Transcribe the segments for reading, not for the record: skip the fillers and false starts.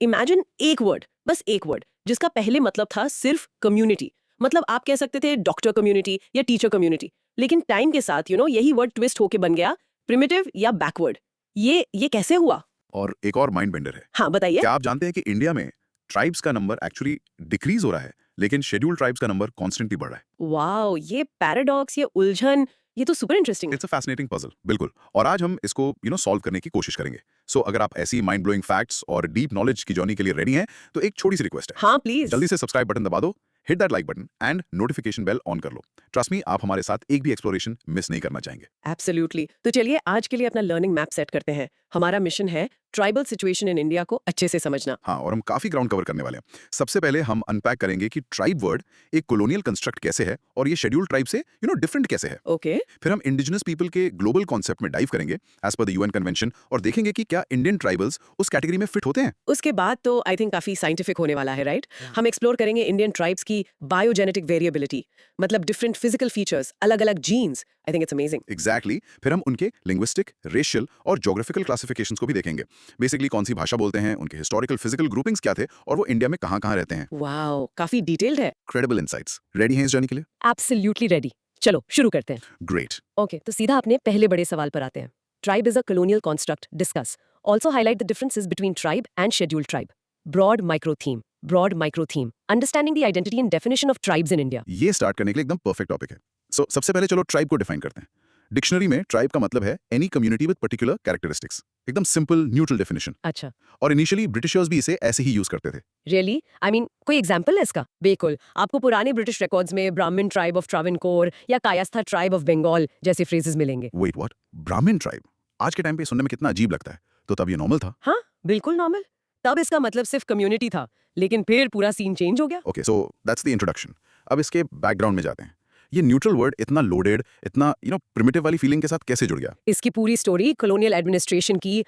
Imagine एक word, बस एक वर्ड, जिसका पहले मतलब था सिर्फ कम्युनिटी। मतलब आप कह सकते थे डॉक्टर कम्युनिटी या टीचर कम्युनिटी, लेकिन टाइम के साथ यही वर्ड ट्विस्ट होके बन गया प्रिमिटिव या बैकवर्ड। ये कैसे हुआ? और एक और माइंड बेंडर है। हाँ, बताइए। क्या आप जानते हैं कि इंडिया में ट्राइब्स का नंबर एक्चुअली डिक्रीज हो रहा है, लेकिन शेड्यूल्ड ट्राइब्स का नंबर कॉन्स्टेंटली बढ़ रहा है। वाओ, ये पैराडॉक्स, ये उलझन, ये तो सुपर इंटरेस्टिंग है। इट्स अ फैसिनेटिंग पजल, बिल्कुल। और आज हम इसको सॉल्व करने की कोशिश करेंगे। सो अगर आप ऐसी माइंड ब्लोइंग फैक्ट्स और डीप नॉलेज की जर्नी के लिए रेडी हैं, तो एक छोटी सी रिक्वेस्ट है। हाँ, प्लीज। जल्दी से सब्सक्राइब बटन दबा दो, hit that like button and notification bell on कर लो। ट्रस्ट मी, आप हमारे साथ एक भी एक्सप्लोरेशन मिस नहीं करना चाहेंगे। एब्सोल्युटली। तो चलिए आज के लिए अपना लर्निंग मैप सेट करते हैं। हमारा मिशन है ट्राइबल सिचुएशन इन इंडिया को अच्छे से समझना। हाँ, और हम काफी ग्राउंड कवर करने वाले हैं। सबसे पहले हम अनपैक करेंगे कि ट्राइब वर्ड एक कॉलोनियल कंस्ट्रक्ट कैसे है और ये शेड्यूल्ड ट्राइब से डिफरेंट कैसे है। ओके। फिर हम इंडिजिनस पीपल के ग्लोबल कॉन्सेप्ट में डाइव करेंगे as per the UN convention, और देखेंगे कि क्या इंडियन ट्राइबल्स उस कैटेगरी में फिट होते हैं। उसके बाद तो आई थिंक काफी साइंटिफिक होने वाला है, राइट? हम एक्सप्लोर करेंगे इंडियन ट्राइब्स की बायोजेनेटिक वेरिएबिलिटी, मतलब डिफरेंट फिजिकल फीचर्स, अलग-अलग genes. I think it's amazing. Exactly. फिर हम उनके लिंग्विस्टिक, रेशियल और ज्योग्राफिकल क्लासिफिकेशंस को भी देखेंगे। बेसिकली कौन सी भाषा बोलते हैं, उनके हिस्टोरिकल फिजिकल ग्रुपिंग्स क्या थे, और वो इंडिया में कहाँ-कहाँ रहते हैं। वाओ, काफी डिटेल्ड है। Credible insights. रेडी हैं इस जर्नी के लिए? Absolutely ready. चलो शुरू करते हैं। ग्रेट। ओके, तो सीधा अपने पहले बड़े सवाल पर आते हैं। Tribe is a colonial construct. Discuss. Also highlight the differences between tribe and scheduled tribe. Broad micro theme. Broad micro theme. Understanding the identity and definition of tribes in India. ये स्टार्ट करने के लिए एकदम perfect topic है। सो सबसे पहले चलो tribe को डिफाइन करते हैं। डिक्शनरी में ट्राइब का मतलब है any community with particular characteristics. एकदम सिंपल न्यूट्रल डेफिनेशन। अच्छा, और इनिशियली ब्रिटिशर्स भी इसे ऐसे ही यूज करते थे। रियली? आई मीन कोई एग्जाम्पल है इसका? बिल्कुल। आपको पुराने ब्रिटिश रिकॉर्ड्स में ब्राह्मण ट्राइब ऑफ ट्रावनकोर या कायस्था ट्राइब ऑफ बंगाल जैसे फ्रेजेस मिलेंगे। Wait what? ब्राह्मण ट्राइब? आज के टाइम पे सुनने में कितना अजीब लगता है। तो तब ये नॉर्मल था। हाँ, बिल्कुल नॉर्मल। तब इसका मतलब सिर्फ कम्युनिटी था, लेकिन फिर पूरा सीन चेंज हो गया। Okay, so that's the introduction. अब इसके बैकग्राउंड में जाते हैं। ये न्यूट्रल वर्ड इतना लोडेड, इतना प्रिमिटिव वाली फीलिंग के साथ कैसे जुड़ गया? इसकी पूरी स्टोरी कॉलोनियल एडमिनिस्ट्रेशन की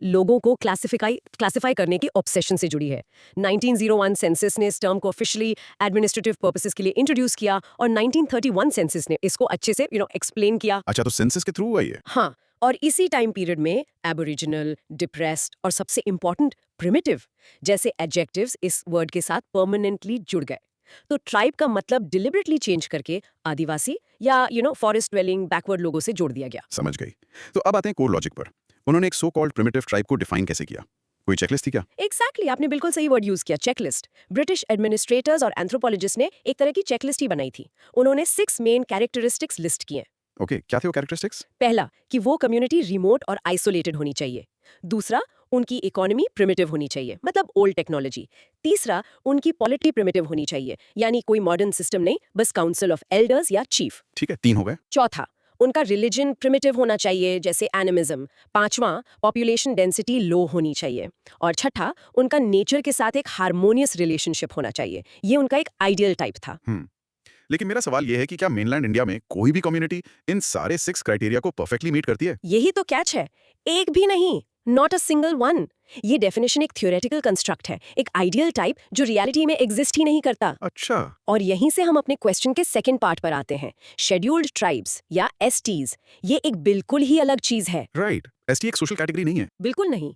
लोगों को क्लासिफाई करने की ऑब्सेशन से जुड़ी है। 1901 सेंसस ने इस टर्म को ऑफिशियली एडमिनिस्ट्रेटिव पर्पसेस के लिए इंट्रोड्यूस किया और 1931 सेंसस ने इसको अच्छे से एक्सप्लेन किया। अच्छा, तो सेंसस के थ्रू हुआ ये? हाँ, और इसी टाइम पीरियड में एबोरिजिनल, डिप्रेस्ड और सबसे इंपॉर्टेंट प्रिमिटिव जैसे एडजेक्टिव्स इस वर्ड के साथ परमानेंटली जुड़ गए। तो ट्राइब का मतलब डिलिबरेटली चेंज करके आदिवासी या फॉरेस्ट ड्वेलिंग बैकवर्ड लोगों से जोड़ दिया गया। समझ गई। तो अब आते हैं कोर लॉजिक पर। उन्होंने एक सो कॉल्ड प्रिमिटिव ट्राइब को डिफाइन कैसे किया? कोई चेकलिस्ट थी क्या? एग्जैक्टली, आपने बिल्कुल सही वर्ड यूज किया, चेकलिस्ट। ब्रिटिश एडमिनिस्ट्रेटर्स और एंथ्रोपोलॉजिस्ट ने एक तरह की चेकलिस्ट ही बनाई थी। उन्होंने 6 मेन कैरेक्टरिस्टिक्स लिस्ट किए। ओके, क्या थे वो कैरेक्टरिस्टिक्स? पहला, कि वो कम्युनिटी रिमोट और आइसोलेटेड होनी चाहिए। दूसरा, उनकी इकोनॉमी प्रिमिटिव होनी चाहिए, मतलब ओल्ड टेक्नोलॉजी। तीसरा, उनकी पॉलिटी प्रिमिटिव होनी चाहिए, यानी कोई मॉडर्न सिस्टम नहीं, बस काउंसिल ऑफ एल्डर्स या चीफ। ठीक है, 3 हो गए। चौथा, उनका रिलीजन प्रिमिटिव होना चाहिए, जैसे एनिमिज्म। पांचवा, पॉपुलेशन डेंसिटी लो होनी चाहिए। और छठा, उनका नेचर के साथ एक हार्मोनियस रिलेशनशिप होना चाहिए। ये उनका एक आइडियल टाइप था। लेकिन मेरा सवाल ये है कि क्या मेनलैंड इंडिया में कोई भी कम्युनिटी इन सारे 6 क्राइटेरिया को परफेक्टली मीट करती है? यही तो कैच है, एक भी नहीं, नॉट अ सिंगल वन। ये डेफिनेशन एक थ्योरेटिकल कंस्ट्रक्ट है, एक आइडियल टाइप जो रियलिटी में एग्जिस्ट ही नहीं करता। अच्छा। और यहीं से हम अपने क्वेश्चन के सेकंड पार्ट पर आते हैं, शेड्यूल्ड ट्राइब्स या एसटीज। ये एक बिल्कुल ही अलग चीज है। राइट। एसटी एक सोशल कैटेगरी नहीं है। बिल्कुल नहीं।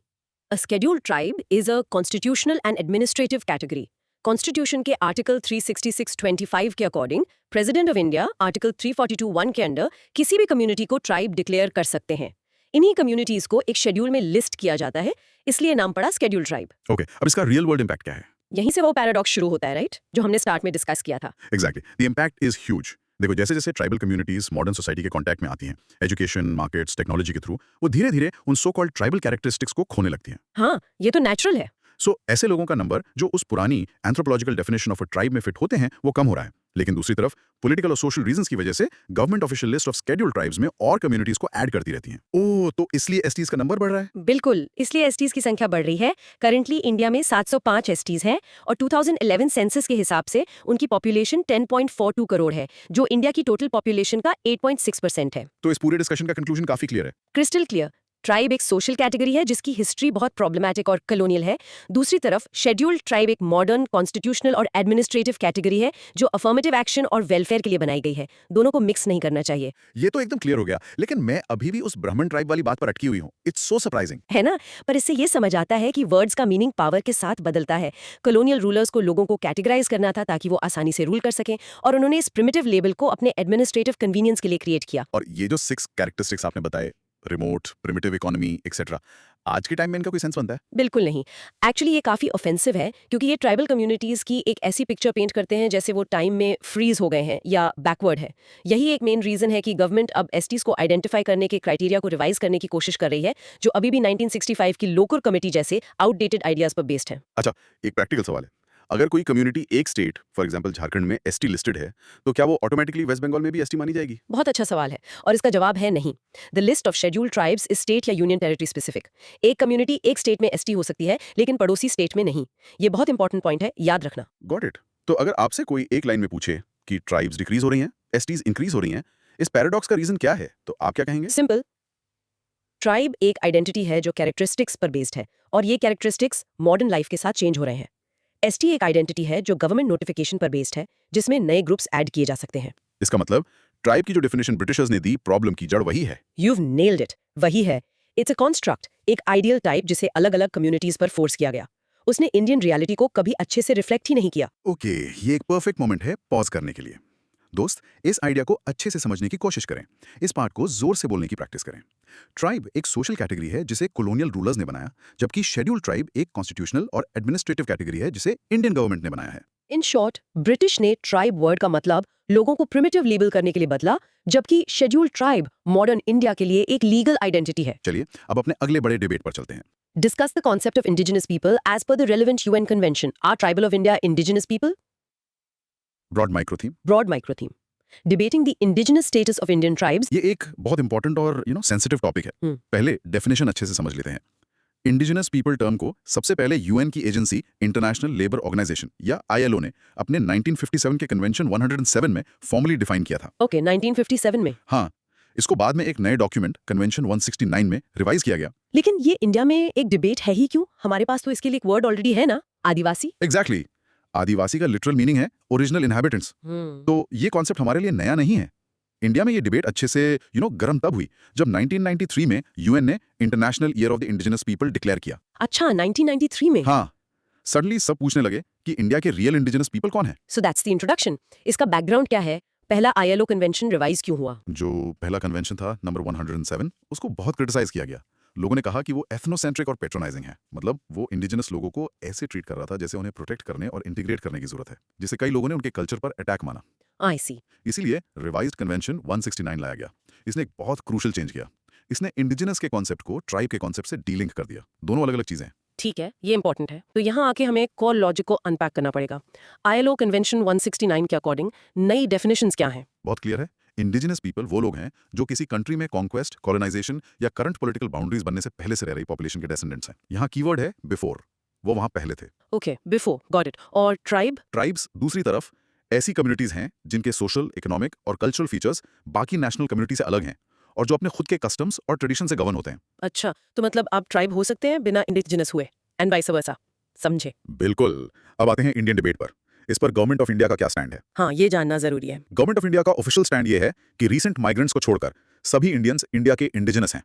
A scheduled tribe is a constitutional and administrative category. Constitution के आर्टिकल 366(25) के according president of India article 342(1) के अंडर किसी भी कम्युनिटी को ट्राइब डिक्लेयर कर सकते हैं। इन्हीं कम्युनिटीज को एक शेड्यूल में लिस्ट किया जाता है, इसलिए नाम पड़ा शेड्यूल्ड ट्राइब। ओके, अब इसका रियल वर्ल्ड इंपैक्ट क्या है? यहीं से वो पैराडॉक्स शुरू होता है, राइट? जो हमने स्टार्ट में डिस्कस किया था। Exactly, the impact is huge. देखो, जैसे जैसे ट्राइबल कम्युनिटीज मॉडर्न सोसाइटी के कांटेक्ट में आती हैं, एजुकेशन, मार्केट्स, टेक्नोलॉजी के थ्रू, वो धीरे धीरे उन सो कॉल्ड ट्राइबल कैरेक्टरिस्टिक्स को खोने लगती हैं। हाँ, ये तो नेचुरल है। सो ऐसे लोगों का नंबर जो उस पुरानी anthropological definition of a tribe में फिट होते हैं, वो कम हो रहा है। लेकिन दूसरी तरफ पॉलिटिकल और सोशल रीजंस की वजह से government official list of scheduled tribes में और कम्युनिटीज को ऐड करती रहती हैं। ओह, तो इसलिए एसटीज का नंबर बढ़ रहा है? बिल्कुल, इसलिए एसटीज की संख्या बढ़ रही है। करंटली इंडिया में 705 एसटीज हैं और 2011 सेंसस के हिसाब से उनकी पॉपुलेशन 10.42 करोड़ है, जो इंडिया की टोटल पॉपुलेशन का 8.6% है। तो इस पूरे डिस्कशन का कंक्लूजन काफी क्लियर है। Crystal clear. ट्राइब एक सोशल कैटेगरी है जिसकी हिस्ट्री बहुत प्रॉब्लमैटिक और कलोनियल है। दूसरी तरफ शेड्यूल्ड ट्राइब एक मॉडर्न, कॉन्स्टिट्यूशनल और एडमिनिस्ट्रेटिव कैटेगरी है जो अफर्मेटिव एक्शन और वेलफेयर के लिए बनाई गई है। दोनों को मिक्स नहीं करना चाहिए, ये तो एकदम क्लियर हो गया, लेकिन मैं अभी भी उस ब्राह्मण ट्राइब वाली बात पर अटकी हुई हूँ। It's so surprising. है ना? पर इससे ये समझ आता है कि वर्ड्स का मीनिंग पावर के साथ बदलता है। कॉलोनियल रूलर्स को लोगों को कैटेगराइज करना था ताकि वो आसानी से रूल कर सकें, और उन्होंने इस प्रिमिटिव लेबल को अपने एडमिनिस्ट्रेटिव कन्वीनियंस के लिए क्रिएट किया। और ये जो 6 कैरेक्टरिस्टिक्स आपने बताए, रिमोट, प्रिमिटिव इकोनॉमी एक्सेट्रा, आज के टाइम में इनका कोई सेंस बनता है? बिल्कुल नहीं। एक्चुअली ये काफ़ी ऑफेंसिव है क्योंकि ये ट्राइबल कम्युनिटीज़ की एक ऐसी पिक्चर पेंट करते हैं जैसे वो टाइम में फ्रीज हो गए हैं या बैकवर्ड है। यही एक मेन रीज़न है कि गवर्नमेंट अब एसटीज़ को आइडेंटिफाई करने के क्राइटेरिया को रिवाइज करने की कोशिश कर रही है, जो अभी भी 1965 की लोकुर कमेटी जैसे आउटडेटेड आइडियाज़ पर बेस्ड है। अच्छा, एक प्रैक्टिकल सवाल है। अगर कोई कम्युनिटी एक स्टेट, फॉर एग्जांपल झारखंड में एसटी लिस्टेड है, तो क्या वो ऑटोमेटिकली वेस्ट बंगाल में भी एसटी मानी जाएगी? बहुत अच्छा सवाल है और इसका जवाब है नहीं। The list of scheduled tribes is state या यूनियन टेरिटरी स्पेसिफिक। एक कम्युनिटी एक स्टेट में एसटी हो सकती है लेकिन पड़ोसी स्टेट में नहीं। ये बहुत इंपॉर्टेंट पॉइंट है, याद रखना। Got it. तो अगर आपसे कोई एक लाइन में पूछे कि ट्राइब्स डिक्रीज हो रही हैं, एसटीज इंक्रीज हो रही हैं, इस पैराडॉक्स का रीजन क्या है, तो आप क्या कहेंगे? सिंपल। ट्राइब एक आइडेंटिटी है जो कैरेक्टरिस्टिक्स पर बेस्ड है और ये कैरेक्टरिस्टिक्स मॉडर्न लाइफ के साथ चेंज हो रहे हैं। एसटी एक आइडेंटिटी है जो गवर्नमेंट नोटिफिकेशन पर बेस्ड है, जिसमें नए ग्रुप्स ऐड किए जा सकते हैं। इसका मतलब ट्राइब की जो डेफिनेशन ब्रिटिशर्स ने दी, प्रॉब्लम की जड़ वही है। You've nailed it. वही है। इट्स अ कॉन्स्ट्रक्ट, एक आइडियल टाइप जिसे अलग अलग कम्युनिटीज पर फोर्स किया गया। उसने इंडियन रियलिटी को कभी अच्छे से रिफ्लेक्ट ही नहीं किया। ओके, ये एक परफेक्ट मोमेंट है पॉज करने के लिए। दोस्त, इस आइडिया को अच्छे से समझने की कोशिश करें। इस पार्ट को जोर से बोलने की प्रैक्टिस करें। ट्राइब एक सोशल कैटेगरी है जिसे कॉलोनियल रूलर्स ने बनाया, जबकि शेड्यूल्ड ट्राइब एक कॉन्स्टिट्यूशनल और एडमिनिस्ट्रेटिव कैटेगरी है जिसे इंडियन गवर्नमेंट ने बनाया है। इन शॉर्ट, ब्रिटिश ने ट्राइब वर्ड का मतलब लोगों को प्रिमिटिव लेबल करने के लिए बदला, जबकि शेड्यूल्ड ट्राइब मॉडर्न इंडिया के लिए एक लीगल आइडेंटिटी है। चलिए अब अपने अगले बड़े डिबेट पर चलते हैं। Discuss the concept of indigenous people as per the relevant UN convention. Are tribal of India indigenous people? Broad micro theme. Broad micro theme. Debating the indigenous status of Indian tribes. ये एक बहुत important और sensitive topic है। पहले definition अच्छे से समझ लेते हैं। इंडिजिनस पीपल टर्म को सबसे पहले यूएन की एजेंसी इंटरनेशनल लेबर ऑर्गेनाइजेशन या आईएलओ ने अपने 1957 के कन्वेंशन 107 में फॉर्मली डिफाइन किया था। Okay, 1957 में। हाँ, इसको बाद में एक नए डॉक्यूमेंट कन्वेंशन 169 में रिवाइज किया गया। लेकिन ये इंडिया में एक डिबेट है ही क्यों? हमारे पास तो इसके लिए एक वर्ड ऑलरेडी है ना, आदिवासी। एग्जैक्टली, आदिवासी का लिटरल मीनिंग है ओरिजिनल इनहैबिटेंट्स। तो ये कॉन्सेप्ट हमारे लिए नया नहीं है। इंडिया में ये डिबेट अच्छे से गर्म तब हुई जब 1993 में यूएन ने international year of the indigenous people declare किया। अच्छा, 1993 में। हाँ, सडनली सब पूछने लगे कि इंडिया के रियल इंडिजिनस पीपल कौन है। So that's the introduction. इसका बैकग्राउंड क्या है? पहला आईएलओ कन्वेंशन रिवाइज क्यों हुआ? जो पहला कन्वेंशन था नंबर 107, उसको बहुत क्रिटिसाइज किया गया। लोगों ने कहा कि वो एथनोसेंट्रिक और पेट्रोनाइजिंग है। मतलब वो इंडिजिनस लोगों को ऐसे ट्रीट कर रहा था जैसे उन्हें प्रोटेक्ट करने और इंटीग्रेट करने की जरूरत है, जिससे कई लोगों ने उनके कल्चर पर अटैक माना। आई सी। इसीलिए रिवाइज्ड कन्वेंशन 169 लाया गया। इसने एक बहुत क्रूशल चेंज किया। इसने इंडिजिनस के कॉन्सेप्ट को ट्राइब के कॉन्सेप्ट से डीलिंक कर दिया। दोनों अलग अलग चीजें हैं। ठीक है, ये इंपॉर्टेंट है। तो यहाँ आके हमें कोर लॉजिक को अनपैक करना पड़ेगा। आईएलओ कन्वेंशन 169 के अकॉर्डिंग नई डेफिनेशंस क्या हैं? बहुत क्लियर है। इंडिजिनस पीपल वो लोग हैं जो किसी कंट्री में कॉन्क्वेस्ट, कॉलोनाइजेशन या करंट पॉलिटिकल बाउंड्रीज बनने से पहले से रह रही पॉपुलेशन के डेसेंडेंट्स हैं। यहाँ कीवर्ड है बिफोर, वो वहां पहले थे। Okay, before, got it. और ट्राइब? ट्राइब्स दूसरी तरफ ऐसी कम्युनिटीज हैं जिनके सोशल, इकोनॉमिक और कल्चरल फीचर्स बाकी नेशनल कम्युनिटी से अलग हैं और जो अपने खुद के कस्टम्स और ट्रेडिशन से गवर्न होते हैं। अच्छा, तो मतलब आप ट्राइब हो सकते हैं बिना इंडिजिनस हुए, एंड वाइस वर्सा। समझे? बिल्कुल। अब आते हैं इंडियन डिबेट पर। इस पर गवर्नमेंट ऑफ इंडिया का क्या स्टैंड है? हाँ, ये जानना जरूरी है। गवर्नमेंट ऑफ इंडिया का ऑफिशियल स्टैंड ये है कि रीसेंट माइग्रेंट्स को छोड़कर सभी इंडियंस इंडिया के इंडिजिनस हैं।